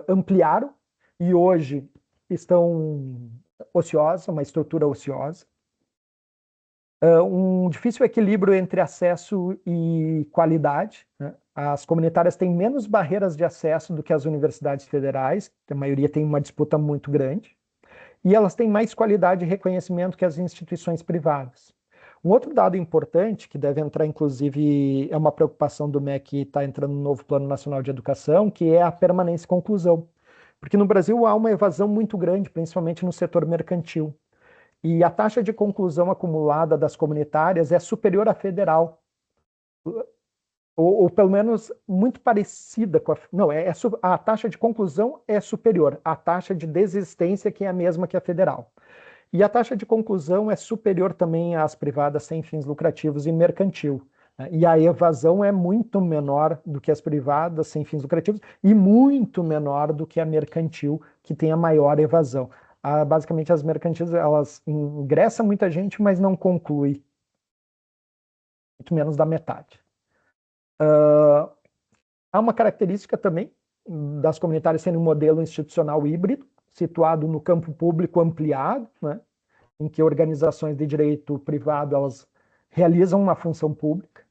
ampliaram e hoje estão ociosas, uma estrutura ociosa. Um difícil equilíbrio entre acesso e qualidade, né? As comunitárias têm menos barreiras de acesso do que as universidades federais, a maioria tem uma disputa muito grande, e elas têm mais qualidade e reconhecimento que as instituições privadas. Um outro dado importante, que deve entrar, inclusive, é uma preocupação do MEC que está entrando no novo Plano Nacional de Educação, que é a permanência e conclusão. Porque no Brasil há uma evasão muito grande, principalmente no setor mercantil. E a taxa de conclusão acumulada das comunitárias é superior à federal. Ou pelo menos muito parecida com a... Não, a taxa de conclusão é superior. À taxa de desistência, que é a mesma que a federal. E a taxa de conclusão é superior também às privadas sem fins lucrativos e mercantil. E a evasão é muito menor do que as privadas sem fins lucrativos e muito menor do que a mercantil, que tem a maior evasão. Basicamente, as mercantis, elas ingressam muita gente, mas não conclui. Muito menos da metade. Há uma característica também das comunitárias sendo um modelo institucional híbrido, situado no campo público ampliado, né, em que organizações de direito privado elas realizam uma função pública,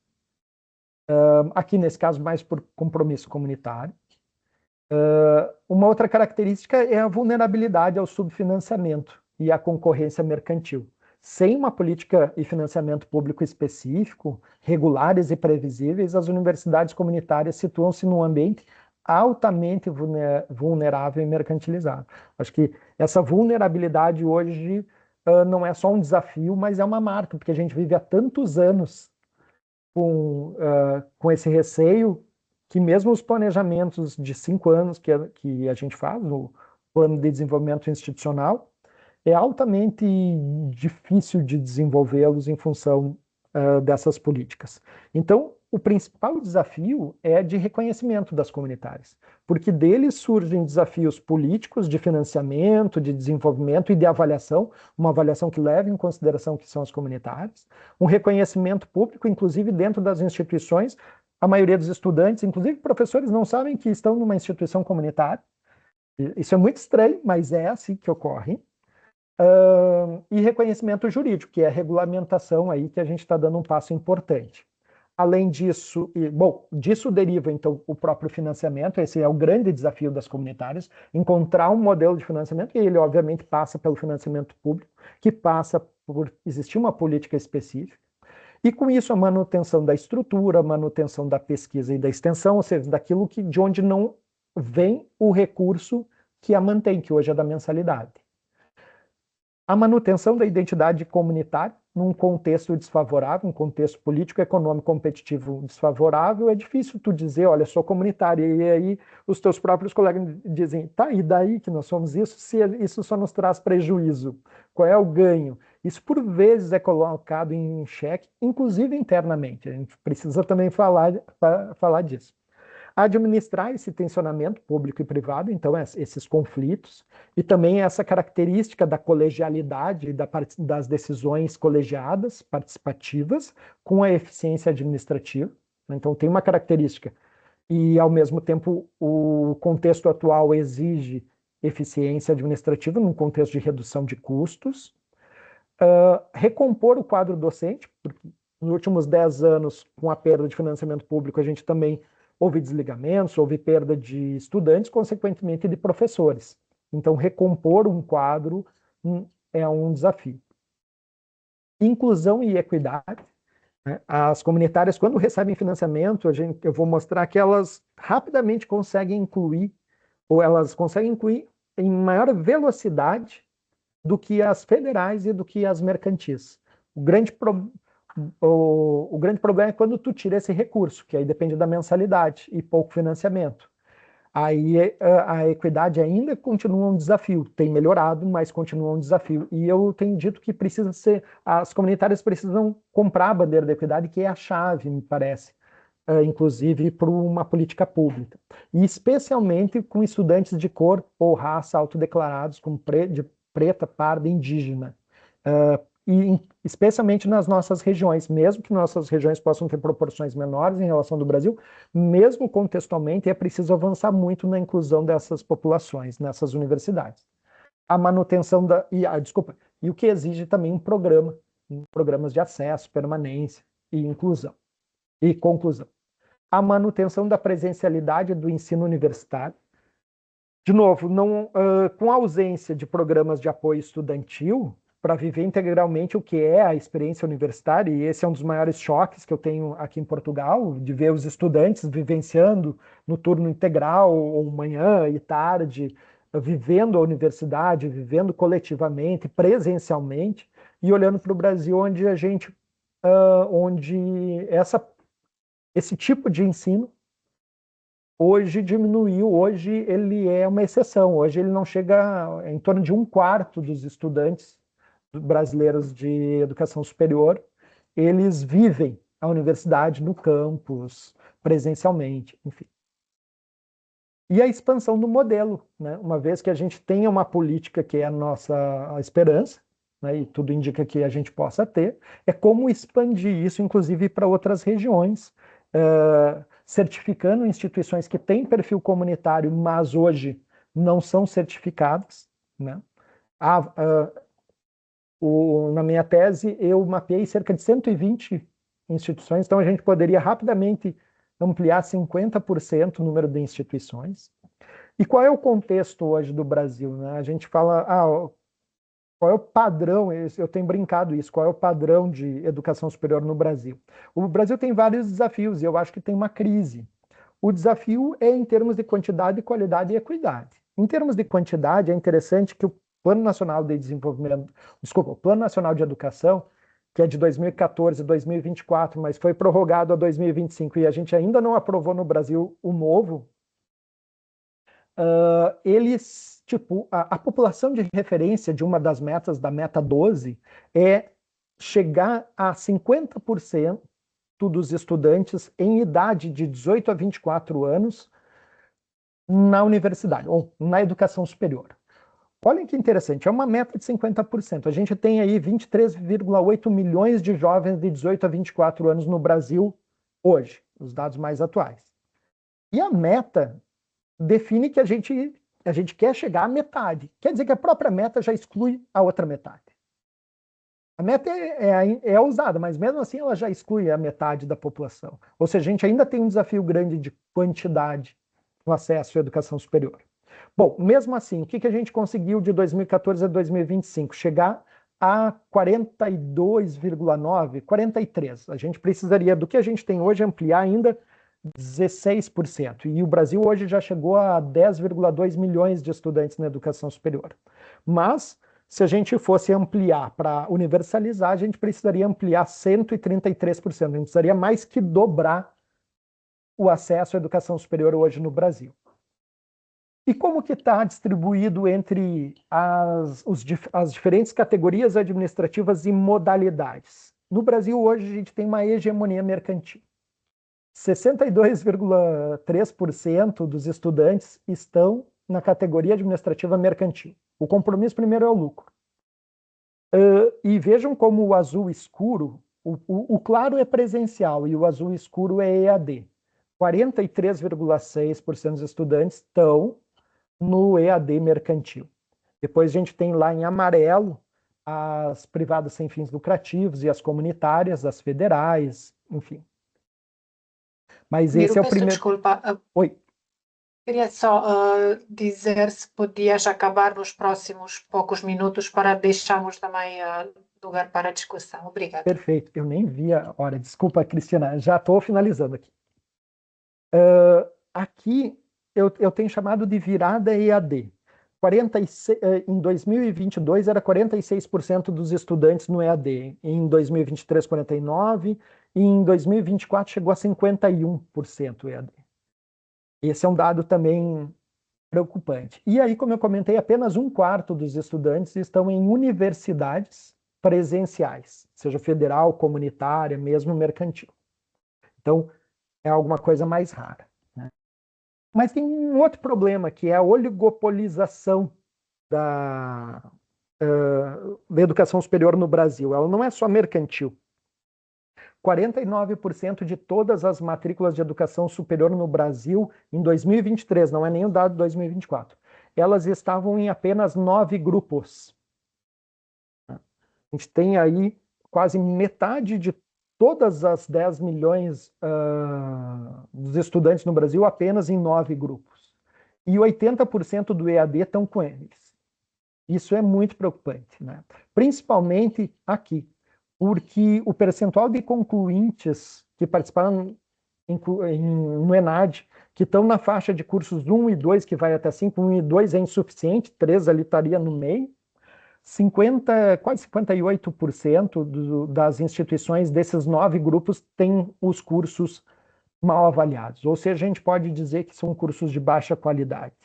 aqui nesse caso mais por compromisso comunitário. Uma outra característica é a vulnerabilidade ao subfinanciamento e à concorrência mercantil. Sem uma política e financiamento público específico, regulares e previsíveis, as universidades comunitárias situam-se num ambiente altamente vulnerável e mercantilizado. Acho que essa vulnerabilidade hoje não é só um desafio, mas é uma marca, porque a gente vive há tantos anos com esse receio que mesmo os planejamentos de 5 anos que a gente faz, no plano de desenvolvimento institucional, é altamente difícil de desenvolvê-los em função dessas políticas. Então, o principal desafio é de reconhecimento das comunitárias, porque deles surgem desafios políticos de financiamento, de desenvolvimento e de avaliação, uma avaliação que leva em consideração que são as comunitárias, um reconhecimento público, inclusive dentro das instituições. A maioria dos estudantes, inclusive professores, não sabem que estão numa instituição comunitária. Isso é muito estranho, mas é assim que ocorre. E reconhecimento jurídico, que é a regulamentação aí que a gente está dando um passo importante. Além disso, disso deriva então o próprio financiamento. Esse é o grande desafio das comunitárias, encontrar um modelo de financiamento, e ele obviamente passa pelo financiamento público, que passa por existir uma política específica, e com isso a manutenção da estrutura, a manutenção da pesquisa e da extensão, ou seja, daquilo de onde não vem o recurso que a mantém, que hoje é da mensalidade. A manutenção da identidade comunitária num contexto desfavorável, um contexto político, econômico, competitivo desfavorável, é difícil tu dizer, olha, sou comunitária, e aí os teus próprios colegas dizem, tá, e daí que nós somos isso, se isso só nos traz prejuízo? Qual é o ganho? Isso, por vezes, é colocado em xeque, inclusive internamente. A gente precisa também falar disso. Administrar esse tensionamento público e privado, então esses conflitos, e também essa característica da colegialidade das decisões colegiadas, participativas, com a eficiência administrativa. Então tem uma característica, e ao mesmo tempo o contexto atual exige eficiência administrativa num contexto de redução de custos. Recompor o quadro docente, porque nos últimos 10 anos, com a perda de financiamento público, a gente também houve desligamentos, houve perda de estudantes, consequentemente de professores. Então, recompor um quadro é um desafio. Inclusão e equidade. Né? As comunitárias, quando recebem financiamento, eu vou mostrar que elas rapidamente conseguem incluir, ou elas conseguem incluir em maior velocidade do que as federais e do que as mercantis. O grande problema é quando tu tira esse recurso, que aí depende da mensalidade e pouco financiamento. Aí a equidade ainda continua um desafio, tem melhorado, mas continua um desafio. E eu tenho dito que precisa ser, as comunitárias precisam comprar a bandeira da equidade, que é a chave, me parece, inclusive para uma política pública. E especialmente com estudantes de cor ou raça autodeclarados, como de preta, parda, indígena. E especialmente nas nossas regiões, mesmo que nossas regiões possam ter proporções menores em relação ao do Brasil, mesmo contextualmente é preciso avançar muito na inclusão dessas populações nessas universidades. A manutenção desculpa, e o que exige também um programa, programas de acesso, permanência e inclusão e conclusão. A manutenção da presencialidade do ensino universitário. De novo, com a ausência de programas de apoio estudantil, para viver integralmente o que é a experiência universitária, e esse é um dos maiores choques que eu tenho aqui em Portugal, de ver os estudantes vivenciando no turno integral, ou manhã e tarde, vivendo a universidade, vivendo coletivamente, presencialmente, e olhando para o Brasil, onde onde esse tipo de ensino hoje diminuiu, hoje ele é uma exceção, hoje ele não chega em torno de 1/4 dos estudantes brasileiros de educação superior, eles vivem a universidade no campus, presencialmente, enfim. E a expansão do modelo, né? Uma vez que a gente tenha uma política que é a nossa esperança, né? E tudo indica que a gente possa ter, é como expandir isso, inclusive, para outras regiões, certificando instituições que têm perfil comunitário, mas hoje não são certificadas, né? Na minha tese, eu mapeei cerca de 120 instituições, então a gente poderia rapidamente ampliar 50% o número de instituições. E qual é o contexto hoje do Brasil, né? A gente fala, qual é o padrão, eu tenho brincado isso, qual é o padrão de educação superior no Brasil? O Brasil tem vários desafios e eu acho que tem uma crise. O desafio é em termos de quantidade, qualidade e equidade. Em termos de quantidade, é interessante que o Plano Nacional de Desenvolvimento, o Plano Nacional de Educação, que é de 2014 a 2024, mas foi prorrogado a 2025 e a gente ainda não aprovou no Brasil o novo, a população de referência de uma das metas, da meta 12, é chegar a 50% dos estudantes em idade de 18 a 24 anos na universidade, ou na educação superior. Olhem que interessante, é uma meta de 50%. A gente tem aí 23,8 milhões de jovens de 18 a 24 anos no Brasil hoje, os dados mais atuais. E a meta define que a gente quer chegar à metade. Quer dizer que a própria meta já exclui a outra metade. A meta é usada, mas mesmo assim ela já exclui a metade da população. Ou seja, a gente ainda tem um desafio grande de quantidade no acesso à educação superior. Bom, mesmo assim, o que a gente conseguiu de 2014 a 2025? Chegar a 42,9, 43. A gente precisaria, do que a gente tem hoje, ampliar ainda 16%. E o Brasil hoje já chegou a 10,2 milhões de estudantes na educação superior. Mas, se a gente fosse ampliar para universalizar, a gente precisaria ampliar 133%. A gente precisaria mais que dobrar o acesso à educação superior hoje no Brasil. E como que está distribuído entre as diferentes categorias administrativas e modalidades? No Brasil, hoje, a gente tem uma hegemonia mercantil. 62,3% dos estudantes estão na categoria administrativa mercantil. O compromisso primeiro é o lucro. E vejam como o azul escuro, o claro é presencial e o azul escuro é EAD. 43,6% dos estudantes estão no EAD mercantil. Depois a gente tem lá em amarelo as privadas sem fins lucrativos e as comunitárias, as federais, enfim. Mas Miro, esse é o peço primeiro... desculpa. Oi. Queria só dizer se podias acabar nos próximos poucos minutos para deixarmos também lugar para a discussão. Obrigada. Perfeito. Eu nem vi a hora. Desculpa, Cristina. Já estou finalizando aqui. Aqui eu tenho chamado de virada EAD. Em 2022 era 46% dos estudantes no EAD. Em 2023, 49%. E em 2024 chegou a 51% EAD. Esse é um dado também preocupante. E aí, como eu comentei, apenas 1/4 dos estudantes estão em universidades presenciais, seja federal, comunitária, mesmo mercantil. Então, é alguma coisa mais rara, né? Mas tem um outro problema, que é a oligopolização da, da educação superior no Brasil. Ela não é só mercantil. 49% de todas as matrículas de educação superior no Brasil em 2023, não é nem o dado de 2024, elas estavam em apenas 9 grupos. A gente tem aí quase metade de todas as 10 milhões dos estudantes no Brasil apenas em 9 grupos. E 80% do EAD estão com eles. Isso é muito preocupante, né? Principalmente aqui, porque o percentual de concluintes que participaram no ENAD, que estão na faixa de cursos 1 e 2, que vai até 5, 1 e 2 é insuficiente, 3 ali estaria no meio, quase 58% das instituições desses 9 grupos têm os cursos mal avaliados, ou seja, a gente pode dizer que são cursos de baixa qualidade.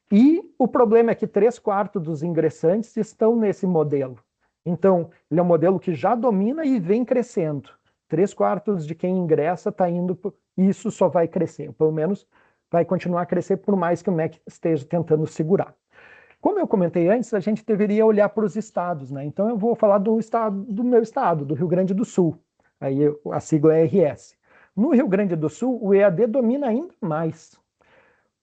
E o problema é que 3/4 dos ingressantes estão nesse modelo. Então, ele é um modelo que já domina e vem crescendo. 3/4 de quem ingressa está indo, isso só vai crescer, ou pelo menos vai continuar a crescer por mais que o MEC esteja tentando segurar. Como eu comentei antes, a gente deveria olhar para os estados, né? Então eu vou falar do meu estado, do Rio Grande do Sul. Aí a sigla é RS. No Rio Grande do Sul, o EAD domina ainda mais.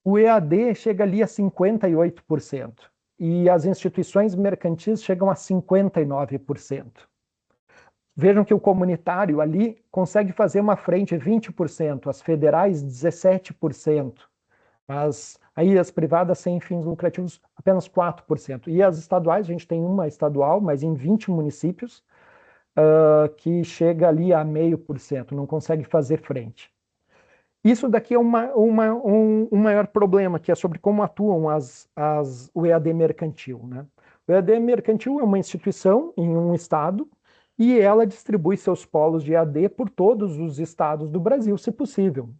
O EAD chega ali a 58%, e as instituições mercantis chegam a 59%. Vejam que o comunitário ali consegue fazer uma frente 20%, as federais 17%, aí as privadas sem fins lucrativos apenas 4%. E as estaduais, a gente tem uma estadual, mas em 20 municípios, que chega ali a 0,5%, não consegue fazer frente. Isso daqui é um maior problema, que é sobre como atuam o EAD mercantil, né? O EAD mercantil é uma instituição em um estado e ela distribui seus polos de EAD por todos os estados do Brasil, se possível,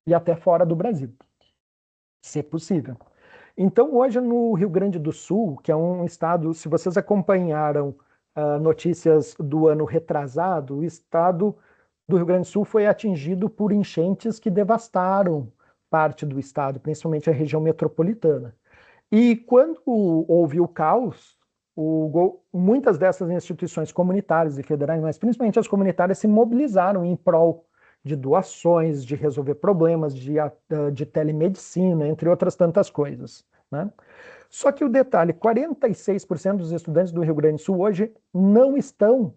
e até fora do Brasil, se possível. Então, hoje no Rio Grande do Sul, que é um estado, se vocês acompanharam notícias do ano retrasado, o estado do Rio Grande do Sul foi atingido por enchentes que devastaram parte do estado, principalmente a região metropolitana. E quando houve o caos, muitas dessas instituições comunitárias e federais, mas principalmente as comunitárias, se mobilizaram em prol de doações, de resolver problemas, de telemedicina, entre outras tantas coisas, né? Só que o detalhe, 46% dos estudantes do Rio Grande do Sul hoje não estão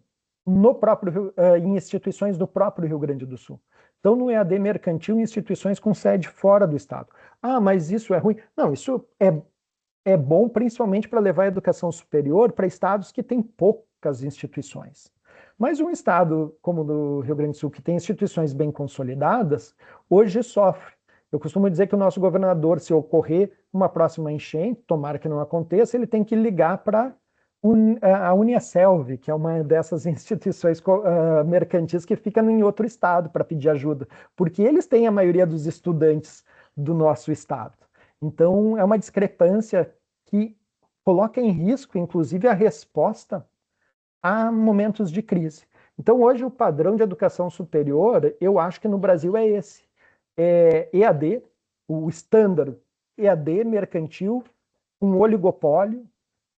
em instituições do próprio Rio Grande do Sul. Estão no EAD mercantil em instituições com sede fora do estado. Ah, mas isso é ruim? Não, isso é bom principalmente para levar a educação superior para estados que têm poucas instituições. Mas um estado como o do Rio Grande do Sul, que tem instituições bem consolidadas, hoje sofre. Eu costumo dizer que o nosso governador, se ocorrer uma próxima enchente, tomara que não aconteça, ele tem que ligar para a Uniaselv, que é uma dessas instituições mercantis que fica em outro estado para pedir ajuda, porque eles têm a maioria dos estudantes do nosso estado. Então, é uma discrepância que coloca em risco, inclusive, a resposta a momentos de crise. Então, hoje, o padrão de educação superior, eu acho que no Brasil é esse. É EAD, o standard EAD mercantil, um oligopólio,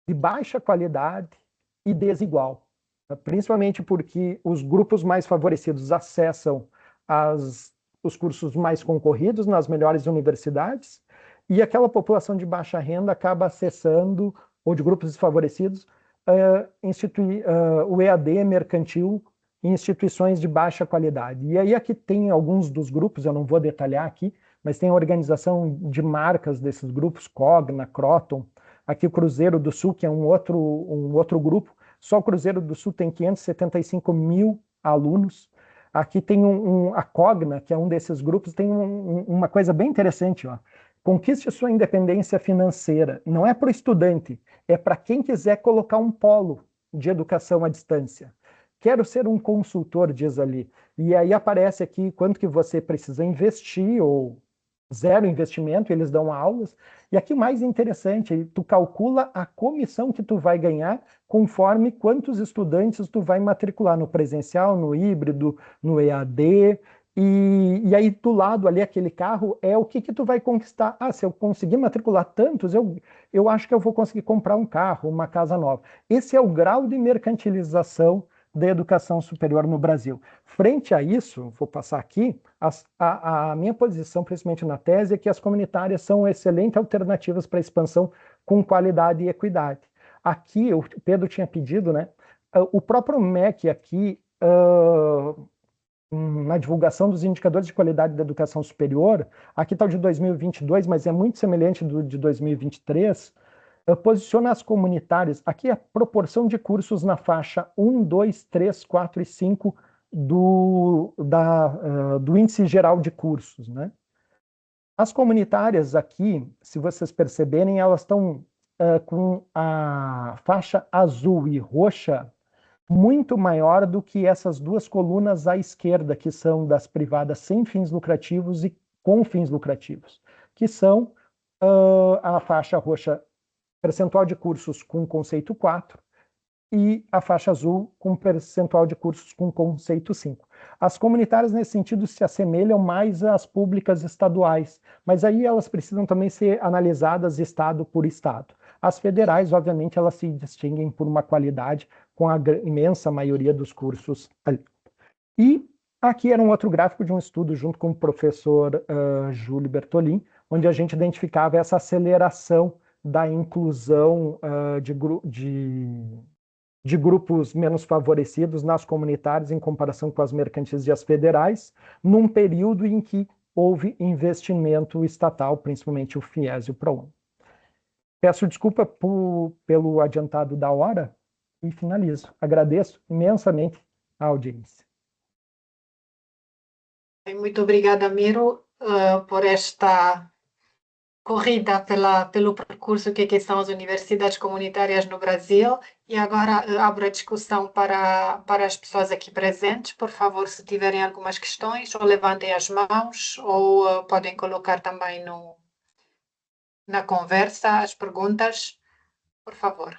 de baixa qualidade e desigual. Principalmente porque os grupos mais favorecidos acessam os cursos mais concorridos nas melhores universidades, e aquela população de baixa renda acaba acessando, ou de grupos desfavorecidos, o EAD mercantil em instituições de baixa qualidade. E aí aqui tem alguns dos grupos, eu não vou detalhar aqui, mas tem a organização de marcas desses grupos, Cogna, Croton, aqui o Cruzeiro do Sul, que é um outro grupo, só o Cruzeiro do Sul tem 575 mil alunos. Aqui tem a Cogna, que é um desses grupos, tem uma coisa bem interessante, ó. Conquiste sua independência financeira. Não é para o estudante, é para quem quiser colocar um polo de educação à distância. Quero ser um consultor, diz ali. E aí aparece aqui quanto que você precisa investir ou zero investimento, eles dão aulas. E aqui o mais interessante, tu calcula a comissão que tu vai ganhar conforme quantos estudantes tu vai matricular no presencial, no híbrido, no EAD. E aí do lado ali, aquele carro, é o que tu vai conquistar. Ah, se eu conseguir matricular tantos, eu acho que eu vou conseguir comprar um carro, uma casa nova. Esse é o grau de mercantilização da educação superior no Brasil. Frente a isso, vou passar aqui, a minha posição, principalmente na tese, é que as comunitárias são excelentes alternativas para expansão com qualidade e equidade. Aqui, o Pedro tinha pedido, né? O próprio MEC aqui, na divulgação dos indicadores de qualidade da educação superior, aqui está o de 2022, mas é muito semelhante do de 2023, posiciona as comunitárias, aqui é a proporção de cursos na faixa 1, 2, 3, 4 e 5 do índice geral de cursos, né? As comunitárias aqui, se vocês perceberem, elas estão com a faixa azul e roxa muito maior do que essas duas colunas à esquerda, que são das privadas sem fins lucrativos e com fins lucrativos, que são a faixa roxa, percentual de cursos com conceito 4, e a faixa azul com percentual de cursos com conceito 5. As comunitárias, nesse sentido, se assemelham mais às públicas estaduais, mas aí elas precisam também ser analisadas estado por estado. As federais, obviamente, elas se distinguem por uma qualidade com a imensa maioria dos cursos ali. E aqui era um outro gráfico de um estudo junto com o professor Júlio Bertolin, onde a gente identificava essa aceleração da inclusão de grupos menos favorecidos nas comunitárias em comparação com as mercantis e as federais, num período em que houve investimento estatal, principalmente o FIES e o ProUni. Peço desculpa pelo adiantado da hora e finalizo. Agradeço imensamente a audiência. Muito obrigada, Miro, por esta corrida pelo percurso que são as universidades comunitárias no Brasil. E agora abro a discussão para as pessoas aqui presentes. Por favor, se tiverem algumas questões, ou levantem as mãos, ou podem colocar também na conversa as perguntas, por favor.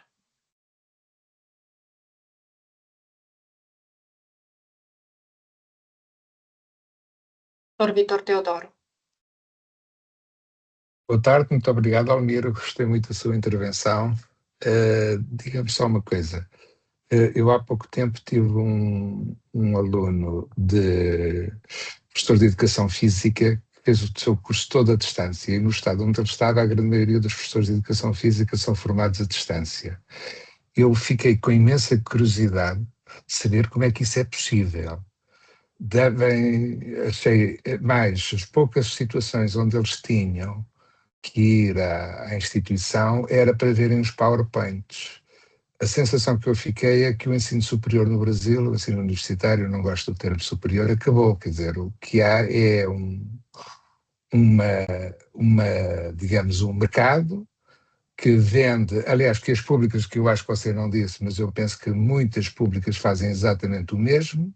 Dr. Vítor Teodoro. Boa tarde, muito obrigado, Almiro. Gostei muito da sua intervenção. Diga-me só uma coisa. Eu há pouco tempo tive um aluno professor de Educação Física que fez o seu curso todo à distância, e no estado onde ele estava, a grande maioria dos professores de Educação Física são formados à distância. Eu fiquei com imensa curiosidade de saber como é que isso é possível. Achei mais as poucas situações onde eles tinham que ir à instituição era para verem os PowerPoints. A sensação que eu fiquei é que o ensino superior no Brasil, o ensino universitário, não gosto do termo superior, acabou. Quer dizer, o que há é digamos, um mercado que vende, aliás, que as públicas, que eu acho que você não disse, mas eu penso que muitas públicas fazem exatamente o mesmo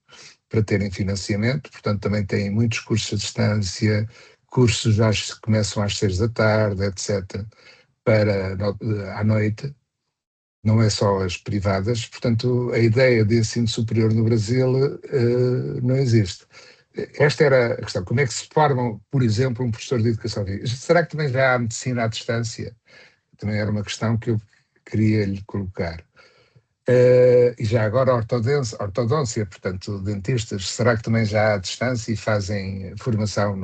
para terem financiamento, portanto também têm muitos cursos à distância, cursos que começam às 6 da tarde, etc., à noite, não é só as privadas, portanto a ideia de ensino superior no Brasil não existe. Esta era a questão, como é que se forma, por exemplo, um professor de Educação Física? Será que também já há medicina à distância? Também era uma questão que eu queria lhe colocar. E já agora ortodôncia, portanto, dentistas, será que também já há à distância e fazem formação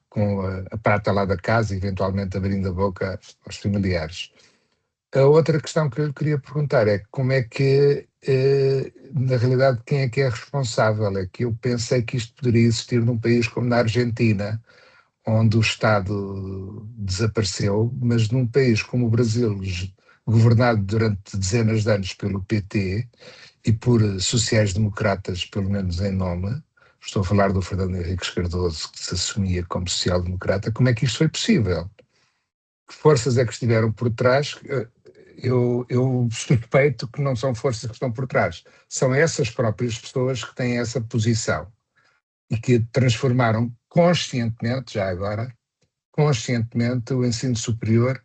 com a prata lá da casa, eventualmente abrindo a boca aos familiares? A outra questão que eu lhe queria perguntar é como é que, na realidade, quem é que é responsável? É que eu pensei que isto poderia existir num país como na Argentina, onde o Estado desapareceu, mas num país como o Brasil, governado durante dezenas de anos pelo PT e por sociais-democratas, pelo menos em nome, estou a falar do Fernando Henriques Cardoso, que se assumia como social-democrata, como é que isto foi possível? Que forças é que estiveram por trás? Eu suspeito que não são forças que estão por trás, são essas próprias pessoas que têm essa posição e que transformaram conscientemente, já agora, conscientemente o ensino superior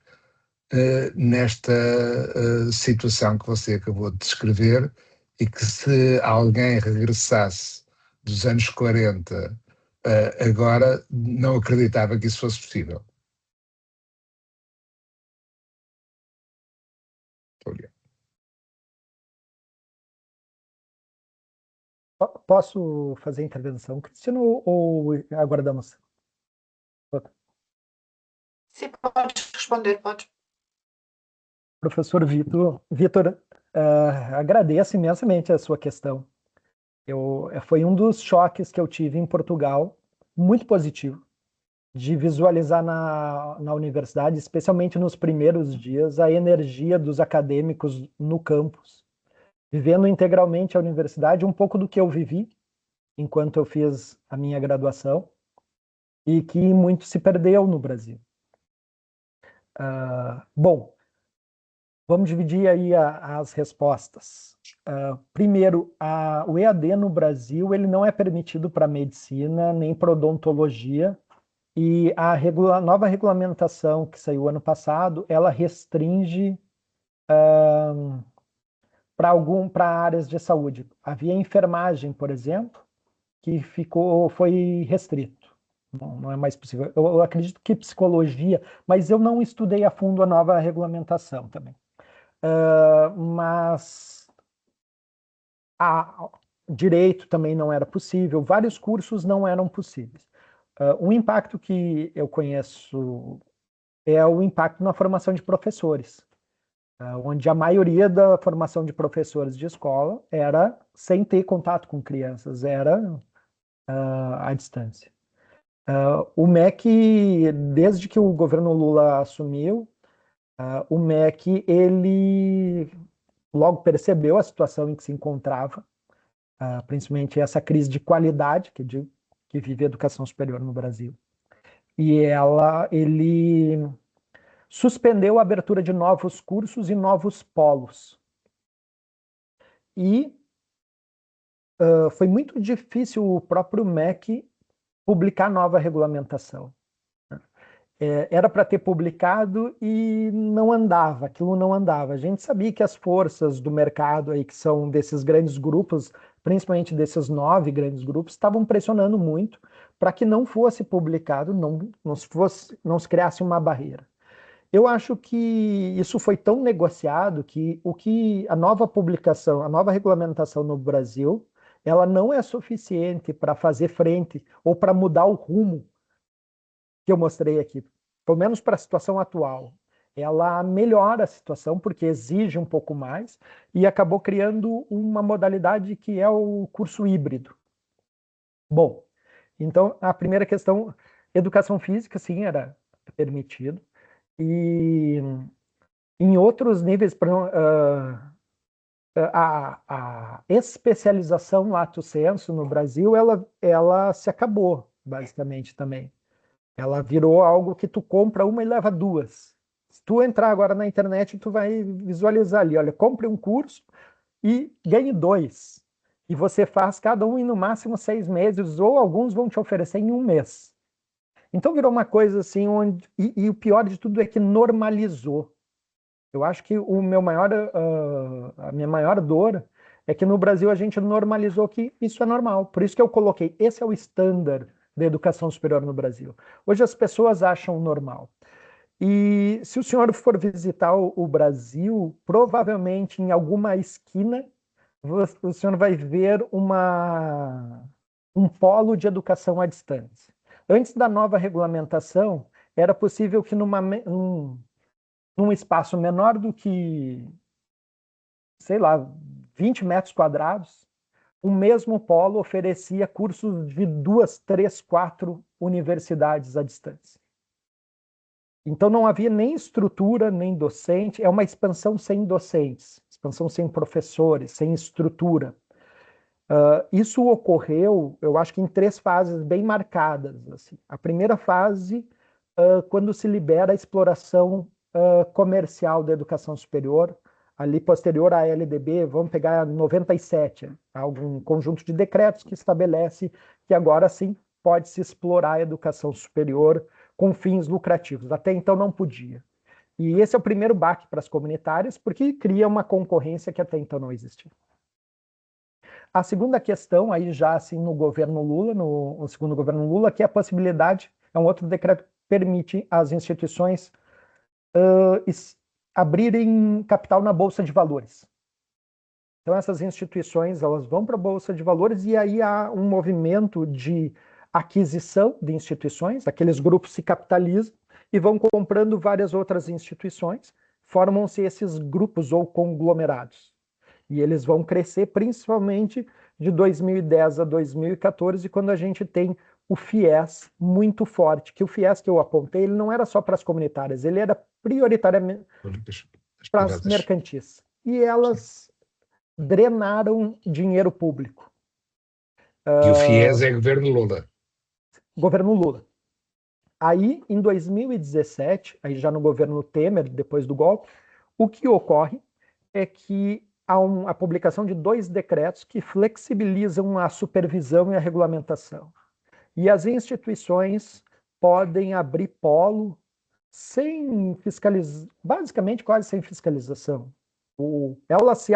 nesta situação que você acabou de descrever, e que se alguém regressasse dos anos 40 agora, não acreditava que isso fosse possível. Obrigado. Posso fazer a intervenção, Cristiano, ou aguardamos? Sim, podes responder, podes. Professor Vitor, agradeço imensamente a sua questão. Foi um dos choques que eu tive em Portugal, muito positivo, de visualizar na universidade, especialmente nos primeiros dias, a energia dos acadêmicos no campus, vivendo integralmente a universidade, um pouco do que eu vivi enquanto eu fiz a minha graduação, e que muito se perdeu no Brasil. Bom, vamos dividir aí as respostas. Primeiro, o EAD no Brasil ele não é permitido para medicina nem para odontologia, e a nova regulamentação que saiu ano passado, ela restringe para áreas de saúde. Havia enfermagem, por exemplo, que foi restrito. Não é mais possível. Eu acredito que psicologia, mas eu não estudei a fundo a nova regulamentação também. Mas direito também não era possível, vários cursos não eram possíveis. Um impacto que eu conheço é o impacto na formação de professores, onde a maioria da formação de professores de escola era sem ter contato com crianças, era à distância. O MEC, desde que o governo Lula assumiu, o MEC, ele logo percebeu a situação em que se encontrava, principalmente essa crise de qualidade que vive a educação superior no Brasil. E ele suspendeu a abertura de novos cursos e novos polos. E foi muito difícil o próprio MEC publicar nova regulamentação. Era para ter publicado e não andava, aquilo não andava. A gente sabia que as forças do mercado aí, que são desses grandes grupos, principalmente desses 9 grandes grupos, estavam pressionando muito para que não fosse publicado, não se criasse uma barreira. Eu acho que isso foi tão negociado que a nova publicação, a nova regulamentação no Brasil, ela não é suficiente para fazer frente ou para mudar o rumo que eu mostrei aqui, pelo menos para a situação atual. Ela melhora a situação porque exige um pouco mais e acabou criando uma modalidade que é o curso híbrido. Bom, então a primeira questão, educação física, sim, era permitido. E em outros níveis, a especialização lato sensu no Brasil, ela se acabou, basicamente, também. Ela virou algo que tu compra uma e leva duas. Se tu entrar agora na internet, tu vai visualizar ali, olha, compre um curso e ganhe 2. E você faz cada um em no máximo 6 meses, ou alguns vão te oferecer em 1 mês. Então virou uma coisa assim, onde e o pior de tudo é que normalizou. Eu acho que a minha maior dor é que no Brasil a gente normalizou que isso é normal. Por isso que eu coloquei, esse é o estándar da educação superior no Brasil. Hoje as pessoas acham normal. E se o senhor for visitar o Brasil, provavelmente em alguma esquina, o senhor vai ver um polo de educação à distância. Antes da nova regulamentação, era possível que num espaço menor do que, sei lá, 20 metros quadrados, o mesmo polo oferecia cursos de 2, 3, 4 universidades à distância. Então não havia nem estrutura, nem docente, é uma expansão sem docentes, expansão sem professores, sem estrutura. Isso ocorreu, eu acho que em 3 fases bem marcadas. Assim. A primeira fase, quando se libera a exploração comercial da educação superior, ali posterior à LDB, vamos pegar 97, algum conjunto de decretos que estabelece que agora sim pode-se explorar a educação superior com fins lucrativos. Até então não podia. E esse é o primeiro baque para as comunitárias, porque cria uma concorrência que até então não existia. A segunda questão, aí já assim no governo Lula, no segundo governo Lula, que é a possibilidade, é um outro decreto que permite às instituições abrirem capital na Bolsa de Valores. Então essas instituições, elas vão para a Bolsa de Valores e aí há um movimento de aquisição de instituições, aqueles grupos se capitalizam e vão comprando várias outras instituições, formam-se esses grupos ou conglomerados. E eles vão crescer principalmente de 2010 a 2014, quando a gente tem o FIES muito forte, que o FIES que eu apontei, ele não era só para as comunitárias, ele era prioritariamente para as mercantis. E elas drenaram dinheiro público. E o FIES é governo Lula. Governo Lula. Aí, em 2017, aí já no governo Temer, depois do golpe, o que ocorre é que há a publicação de 2 decretos que flexibilizam a supervisão e a regulamentação. E as instituições podem abrir polo sem fiscalização, basicamente quase sem fiscalização. Elas se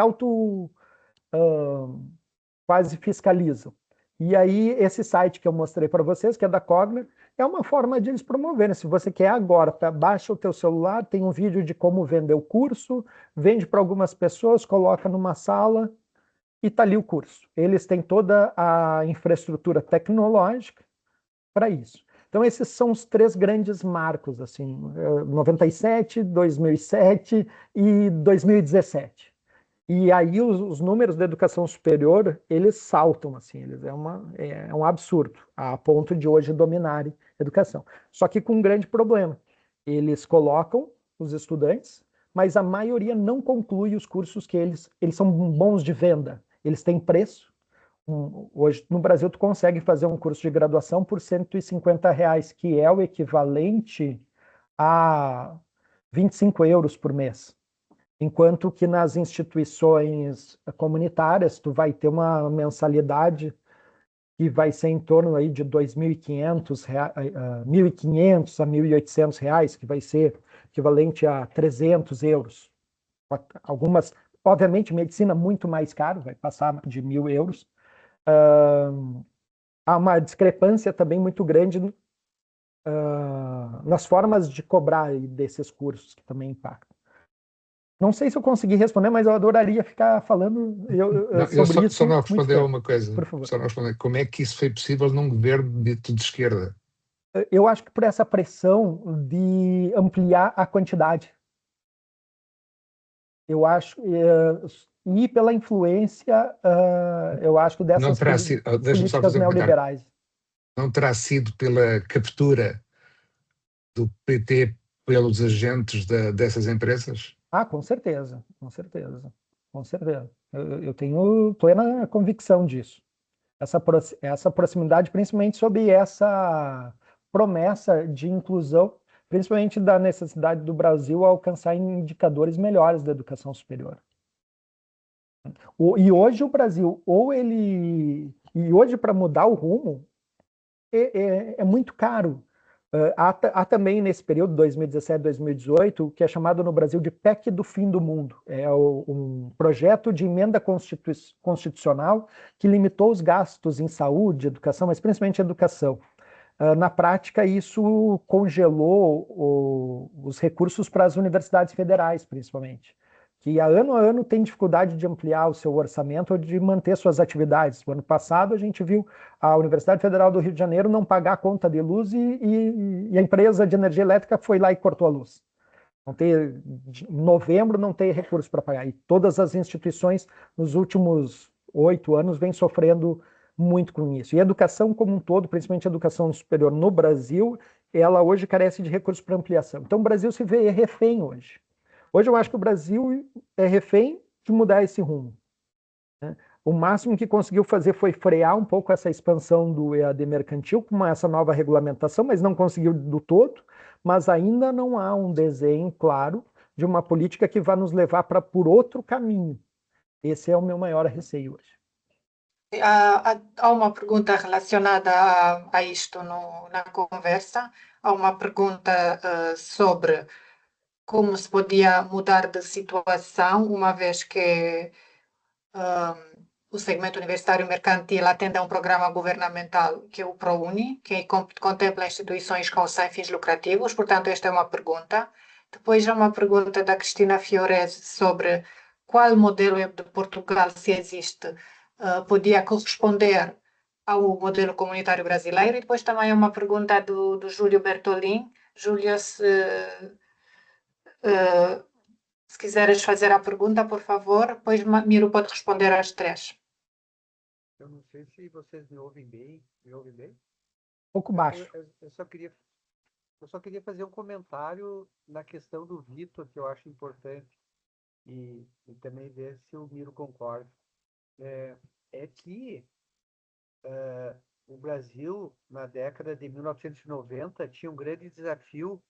quase fiscalizam. E aí, esse site que eu mostrei para vocês, que é da Cogna, é uma forma de eles promoverem. Se você quer agora, baixa o teu celular, tem um vídeo de como vender o curso, vende para algumas pessoas, coloca numa sala e está ali o curso. Eles têm toda a infraestrutura tecnológica para isso. Então, esses são os 3 grandes marcos, assim, 97, 2007 e 2017. E aí os números da educação superior, eles saltam, assim, é um absurdo, a ponto de hoje dominarem a educação. Só que com um grande problema. Eles colocam os estudantes, mas a maioria não conclui os cursos que eles são bons de venda. Eles têm preço. Hoje, no Brasil, tu consegue fazer um curso de graduação por R$150, que é o equivalente a 25 euros por mês. Enquanto que nas instituições comunitárias, tu vai ter uma mensalidade que vai ser em torno aí de R$2.500, 1.500 a R$1.800, que vai ser equivalente a 300 euros. Algumas, obviamente, medicina muito mais caro, vai passar de 1.000 euros. Há uma discrepância também muito grande nas formas de cobrar desses cursos, que também impactam. Não sei se eu consegui responder, mas eu adoraria ficar falando sobre isso. Só não respondeu uma coisa. Por favor. Só não respondeu. Como é que isso foi possível num governo dito de esquerda? Eu acho que por essa pressão de ampliar a quantidade. Eu acho, e pela influência, eu acho que dessas políticas neoliberais. Não terá sido pela captura do PT pelos agentes dessas empresas? Com certeza, com certeza, com certeza. Eu tenho plena convicção disso. Essa proximidade, principalmente sobre essa promessa de inclusão, principalmente da necessidade do Brasil alcançar indicadores melhores da educação superior. E hoje o Brasil, e hoje para mudar o rumo, é muito caro. Há também nesse período, 2017, 2018, o que é chamado no Brasil de PEC do fim do mundo. É um projeto de emenda constitucional que limitou os gastos em saúde, educação, mas principalmente educação. Na prática, isso congelou os recursos para as universidades federais, principalmente, que a ano tem dificuldade de ampliar o seu orçamento ou de manter suas atividades. No ano passado, a gente viu a Universidade Federal do Rio de Janeiro não pagar a conta de luz e a empresa de energia elétrica foi lá e cortou a luz. Em novembro não tem recursos para pagar. E todas as instituições, nos últimos 8 anos, vêm sofrendo muito com isso. E a educação como um todo, principalmente a educação superior no Brasil, ela hoje carece de recursos para ampliação. Então o Brasil se vê refém hoje. Hoje eu acho que o Brasil é refém de mudar esse rumo. O máximo que conseguiu fazer foi frear um pouco essa expansão do EAD mercantil com essa nova regulamentação, mas não conseguiu do todo, mas ainda não há um desenho claro de uma política que vá nos levar por outro caminho. Esse é o meu maior receio hoje. Há uma pergunta relacionada a isto na conversa. Há uma pergunta sobre como se podia mudar de situação, uma vez que o segmento universitário mercantil atende a um programa governamental que é o ProUni, que contempla instituições com sem fins lucrativos. Portanto, esta é uma pergunta. Depois há uma pergunta da Cristina Fiorese sobre qual modelo de Portugal, se existe, podia corresponder ao modelo comunitário brasileiro. E depois também há uma pergunta do Júlio Bertolin. Júlio, eh, se quiseres fazer a pergunta, por favor, depois Miro pode responder às três. Eu não sei se vocês me ouvem bem. Me ouvem bem? Pouco baixo. Eu só queria fazer um comentário na questão do Vitor, que eu acho importante, e também ver se o Miro concorda. É que o Brasil, na década de 1990, tinha um grande desafio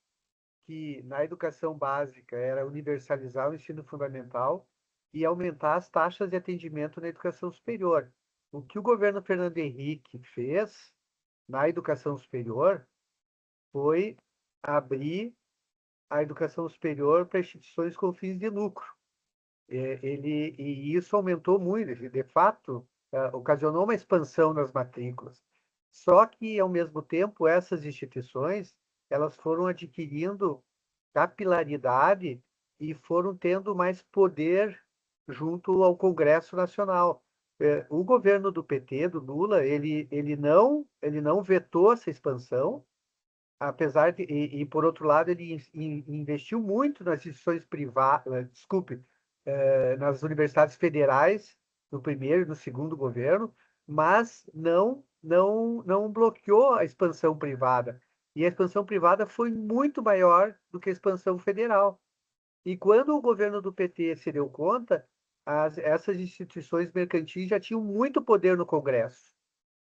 que, na educação básica, era universalizar o ensino fundamental e aumentar as taxas de atendimento na educação superior. O que o governo Fernando Henrique fez na educação superior foi abrir a educação superior para instituições com fins de lucro. E isso aumentou muito, de fato, ocasionou uma expansão nas matrículas. Só que, ao mesmo tempo, essas instituições elas foram adquirindo capilaridade e foram tendo mais poder junto ao Congresso Nacional. O governo do PT, do Lula, ele não vetou essa expansão, apesar de, por outro lado, ele investiu muito nas instituições privadas, nas universidades federais, no primeiro e no segundo governo, mas não bloqueou a expansão privada. E a expansão privada foi muito maior do que a expansão federal. E quando o governo do PT se deu conta, essas instituições mercantis já tinham muito poder no Congresso.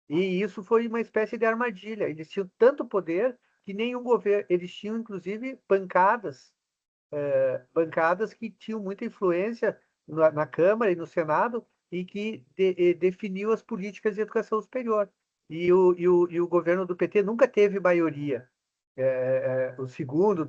E isso foi uma espécie de armadilha. Eles tinham tanto poder que nenhum governo... Eles tinham, inclusive, bancadas que tinham muita influência na Câmara e no Senado e que definiu as políticas de educação superior. E o governo do PT nunca teve maioria. O segundo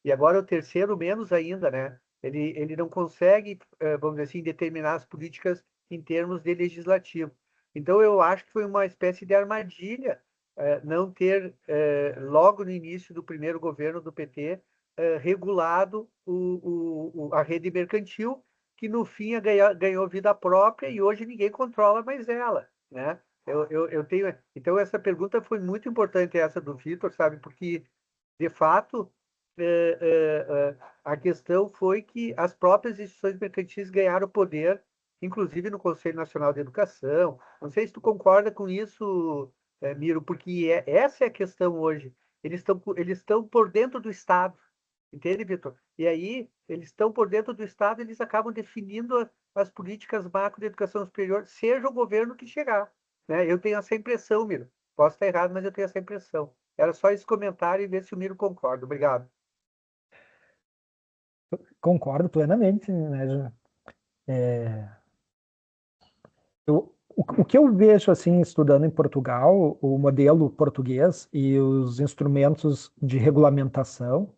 e agora o terceiro menos ainda, né? Ele não consegue, vamos dizer assim, determinar as políticas em termos de legislativo. Então, eu acho que foi uma espécie de armadilha não ter, logo no início do primeiro governo do PT, regulado a rede mercantil, que no fim ganhou vida própria e hoje ninguém controla mais ela, né? Eu tenho, então, essa pergunta foi muito importante, essa do Vitor, sabe? Porque, de fato, a questão foi que as próprias instituições mercantis ganharam poder, inclusive no Conselho Nacional de Educação. Não sei se tu concorda com isso, Miro, porque essa é a questão hoje. Eles estão por dentro do Estado, entende, Vitor? E aí, eles estão por dentro do Estado, eles acabam definindo as políticas macro de educação superior, seja o governo que chegar, né? Eu tenho essa impressão, Miro. Posso estar errado, mas eu tenho essa impressão. Era só esse comentário e ver se o Miro concorda. Obrigado. Concordo plenamente, né, Jean? O que eu vejo, assim, estudando em Portugal, o modelo português e os instrumentos de regulamentação,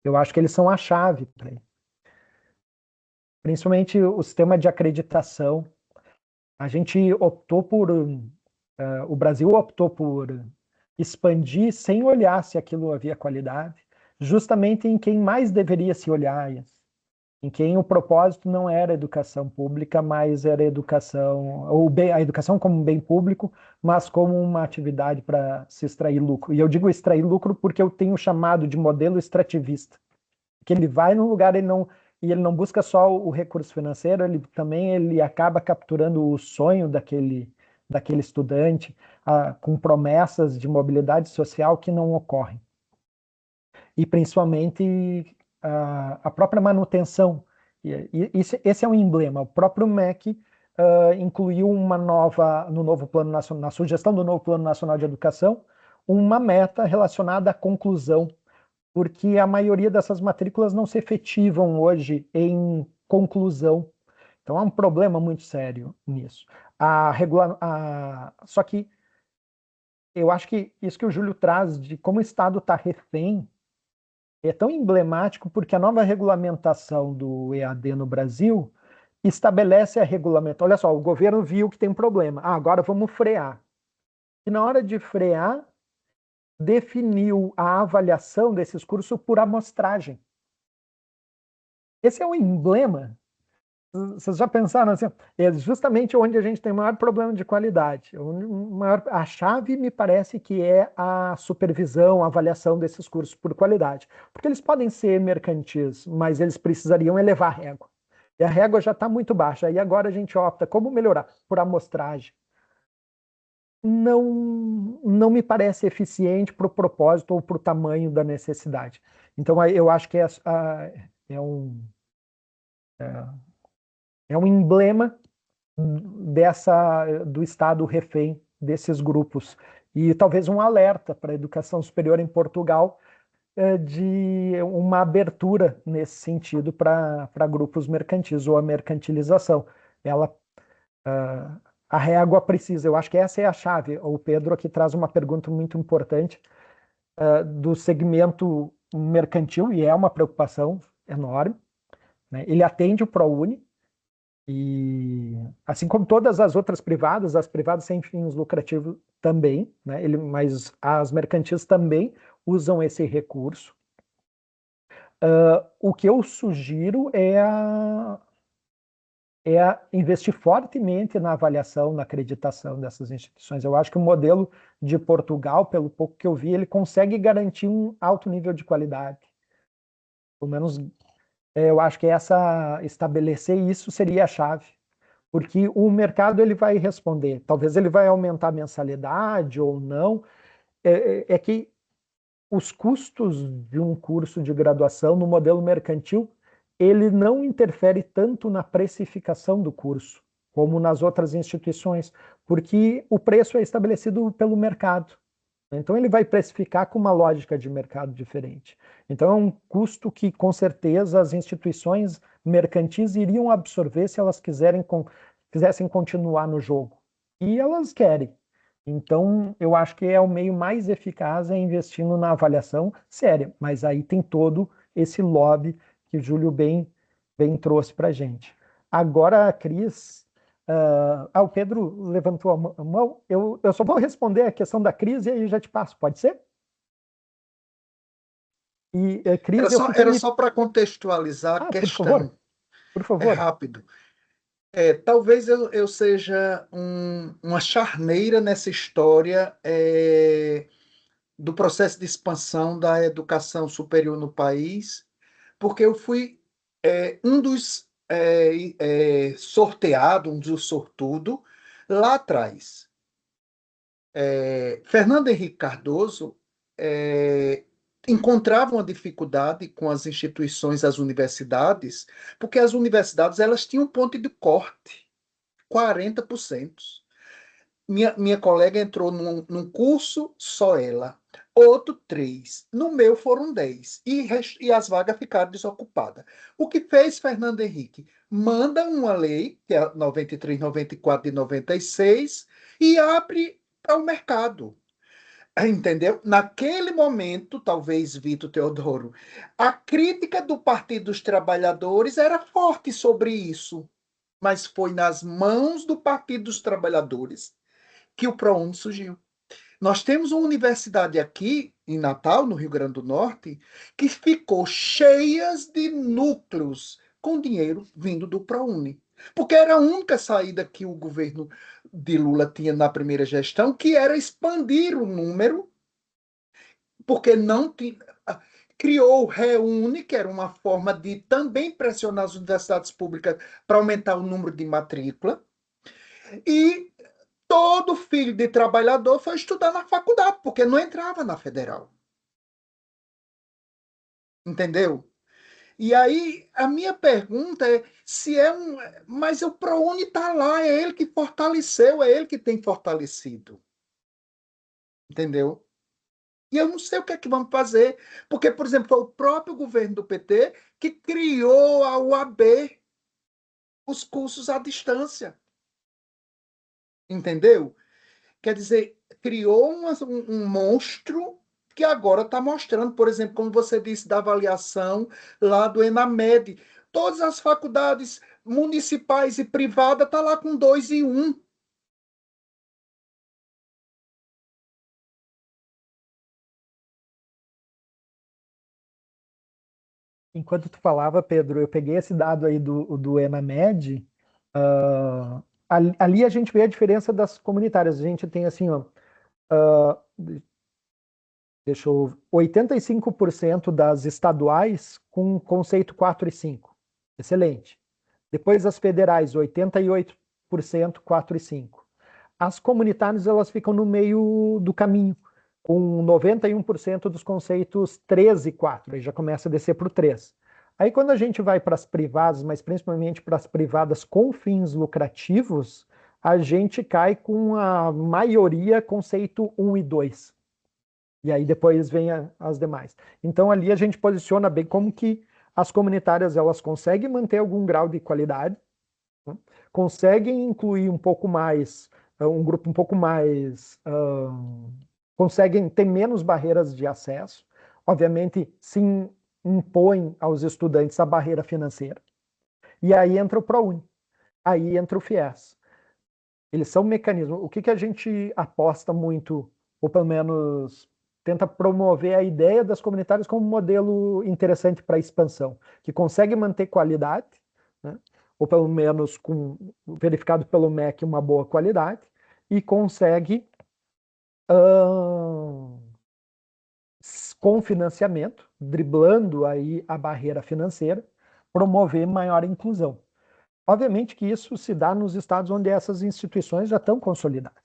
eu acho que eles são a chave para isso. Principalmente o sistema de acreditação. A gente optou por... o Brasil optou por expandir sem olhar se aquilo havia qualidade, justamente em quem mais deveria se olhar isso, em quem o propósito não era educação pública, mas era educação, a educação como um bem público, mas como uma atividade para se extrair lucro. E eu digo extrair lucro porque eu tenho chamado de modelo extrativista, que ele vai no lugar, ele não busca só o recurso financeiro, ele acaba capturando o sonho daquele estudante, com promessas de mobilidade social que não ocorrem. E principalmente a própria manutenção. Esse é um emblema. O próprio MEC incluiu no novo plano nacional, na sugestão do novo Plano Nacional de Educação, uma meta relacionada à conclusão, porque a maioria dessas matrículas não se efetivam hoje em conclusão. Então há um problema muito sério nisso. Só que eu acho que isso que o Júlio traz de como o Estado está refém é tão emblemático porque a nova regulamentação do EAD no Brasil estabelece a regulamentação. Olha só, o governo viu que tem um problema. Agora vamos frear. E na hora de frear, definiu a avaliação desses cursos por amostragem. Esse é um emblema. Vocês já pensaram assim? É justamente onde a gente tem o maior problema de qualidade. A chave, me parece que é a supervisão, a avaliação desses cursos por qualidade. Porque eles podem ser mercantis, mas eles precisariam elevar a régua. E a régua já está muito baixa. E agora a gente opta como melhorar? Por amostragem. Não me parece eficiente para o propósito ou para o tamanho da necessidade. Então, eu acho que é um emblema do Estado refém desses grupos. E talvez um alerta para a educação superior em Portugal de uma abertura nesse sentido para grupos mercantis ou a mercantilização. A régua precisa, eu acho que essa é a chave. O Pedro aqui traz uma pergunta muito importante do segmento mercantil, e é uma preocupação enorme, né? Ele atende o ProUni, e assim como todas as outras privadas, as privadas sem fins lucrativos também, né? Mas as mercantis também usam esse recurso. O que eu sugiro é investir fortemente na avaliação, na acreditação dessas instituições. Eu acho que o modelo de Portugal, pelo pouco que eu vi, ele consegue garantir um alto nível de qualidade. Pelo menos eu acho que estabelecer isso seria a chave. Porque o mercado ele vai responder. Talvez ele vai aumentar a mensalidade ou não. É que os custos de um curso de graduação no modelo mercantil, ele não interfere tanto na precificação do curso, como nas outras instituições, porque o preço é estabelecido pelo mercado. Então, ele vai precificar com uma lógica de mercado diferente. Então, é um custo que, com certeza, as instituições mercantis iriam absorver se elas quisessem continuar no jogo. E elas querem. Então, eu acho que é o meio mais eficaz é investindo na avaliação séria, mas aí tem todo esse lobby que o Júlio bem trouxe para a gente. Agora, a Cris... o Pedro levantou a mão. Eu só vou responder a questão da Cris e aí já te passo, pode ser? E, Cris, Era só para contextualizar a questão. Por favor. É rápido. Talvez eu seja uma charneira nessa história do processo de expansão da educação superior no país, porque eu fui um dos sorteados, um dos sortudos, lá atrás. Fernando Henrique Cardoso encontrava uma dificuldade com as instituições, as universidades, porque as universidades elas tinham um ponto de corte, 40%. Minha colega entrou num curso, só ela. Outro, 3. No meu foram 10. E as vagas ficaram desocupadas. O que fez Fernando Henrique? Manda uma lei, que é 93, 94 e 96, e abre para o mercado. Entendeu? Naquele momento, talvez, Vitor Teodoro, a crítica do Partido dos Trabalhadores era forte sobre isso. Mas foi nas mãos do Partido dos Trabalhadores que o ProUni surgiu. Nós temos uma universidade aqui, em Natal, no Rio Grande do Norte, que ficou cheia de núcleos com dinheiro vindo do ProUni. Porque era a única saída que o governo de Lula tinha na primeira gestão, que era expandir o número, porque não tinha... Criou o Reúne, que era uma forma de também pressionar as universidades públicas para aumentar o número de matrícula, e todo filho de trabalhador foi estudar na faculdade, porque não entrava na federal. Entendeu? E aí, a minha pergunta é se mas o ProUni está lá, é ele que fortaleceu, é ele que tem fortalecido. Entendeu? E eu não sei o que é que vamos fazer, porque, por exemplo, foi o próprio governo do PT que criou a UAB, os cursos à distância. Entendeu? Quer dizer, criou um monstro que agora está mostrando, por exemplo, como você disse da avaliação lá do ENAMED. Todas as faculdades municipais e privadas estão lá com 2 e 1. Enquanto tu falava, Pedro, eu peguei esse dado aí do ENAMED. Ali a gente vê a diferença das comunitárias. A gente tem assim, ó, deixa eu 85% das estaduais com conceito 4 e 5. Excelente. Depois as federais, 88% 4 e 5. As comunitárias, elas ficam no meio do caminho, com 91% dos conceitos 3 e 4, aí já começa a descer para o 3. Aí quando a gente vai para as privadas, mas principalmente para as privadas com fins lucrativos, a gente cai com a maioria conceito 1 e 2. E aí depois vem as demais. Então ali a gente posiciona bem como que as comunitárias elas conseguem manter algum grau de qualidade, né? Conseguem incluir um pouco mais, um grupo um pouco mais, conseguem ter menos barreiras de acesso. Obviamente, se impõem aos estudantes a barreira financeira. E aí entra o ProUni, aí entra o FIES. Eles são mecanismos. O que a gente aposta muito, ou pelo menos tenta promover a ideia das comunitárias como um modelo interessante para expansão, que consegue manter qualidade, né? Ou pelo menos verificado pelo MEC uma boa qualidade, e consegue, com financiamento, driblando aí a barreira financeira, promover maior inclusão. Obviamente que isso se dá nos estados onde essas instituições já estão consolidadas.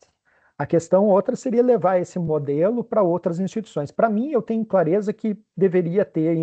A questão outra seria levar esse modelo para outras instituições. Para mim, eu tenho clareza que deveria ter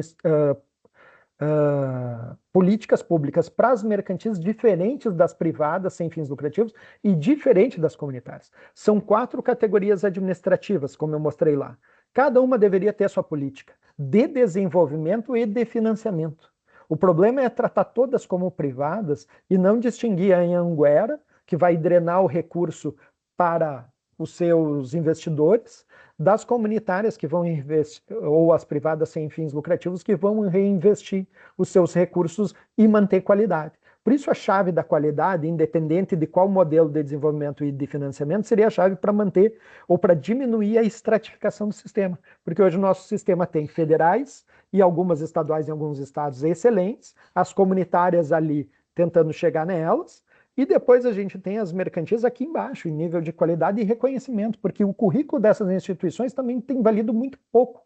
políticas públicas para as mercantis diferentes das privadas sem fins lucrativos e diferentes das comunitárias. São 4 categorias administrativas, como eu mostrei lá. Cada uma deveria ter sua política de desenvolvimento e de financiamento. O problema é tratar todas como privadas e não distinguir a Anhanguera, que vai drenar o recurso para os seus investidores, das comunitárias que vão investir, ou as privadas sem fins lucrativos, que vão reinvestir os seus recursos e manter qualidade. Por isso, a chave da qualidade, independente de qual modelo de desenvolvimento e de financiamento, seria a chave para manter ou para diminuir a estratificação do sistema. Porque hoje o nosso sistema tem federais e algumas estaduais em alguns estados excelentes, as comunitárias ali tentando chegar nelas, e depois a gente tem as mercantis aqui embaixo, em nível de qualidade e reconhecimento, porque o currículo dessas instituições também tem valido muito pouco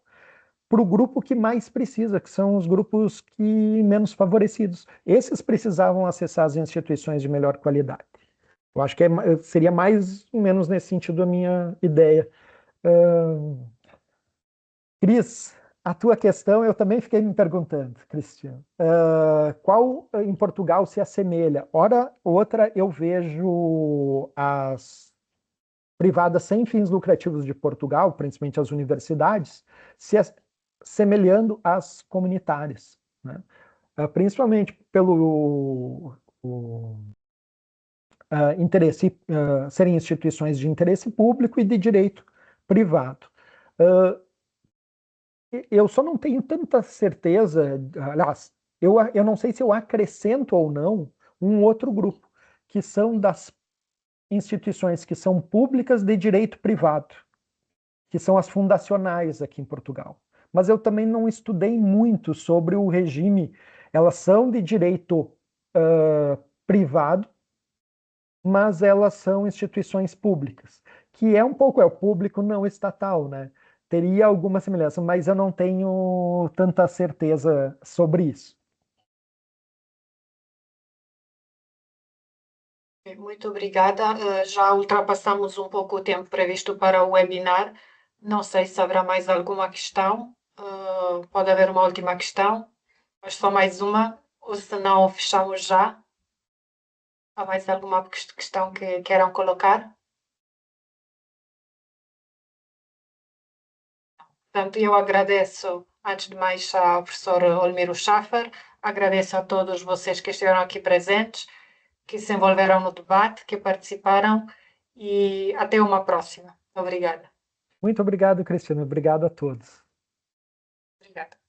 para o grupo que mais precisa, que são os grupos que menos favorecidos. Esses precisavam acessar as instituições de melhor qualidade. Eu acho que seria mais ou menos nesse sentido a minha ideia. Cris, a tua questão eu também fiquei me perguntando, Cristiano. Qual em Portugal se assemelha? Ora, outra eu vejo as privadas sem fins lucrativos de Portugal, principalmente as universidades, se assemelhando às comunitárias, né? Principalmente pelo interesse, serem instituições de interesse público e de direito privado. Eu só não tenho tanta certeza, aliás, eu não sei se eu acrescento ou não um outro grupo, que são das instituições que são públicas de direito privado, que são as fundacionais aqui em Portugal. Mas eu também não estudei muito sobre o regime. Elas são de direito privado, mas elas são instituições públicas, que é um pouco, é o público não estatal, né? Teria alguma semelhança, mas eu não tenho tanta certeza sobre isso. Muito obrigada. Já ultrapassamos um pouco o tempo previsto para o webinar. Não sei se haverá mais alguma questão. Pode haver uma última questão, mas só mais uma, ou se não, fechamos já. Há mais alguma questão que queiram colocar? Portanto, eu agradeço, antes de mais, ao professor Olmiro Schaffer, agradeço a todos vocês que estiveram aqui presentes, que se envolveram no debate, que participaram, e até uma próxima. Obrigada. Muito obrigado, Cristina. Obrigado a todos. Obrigada.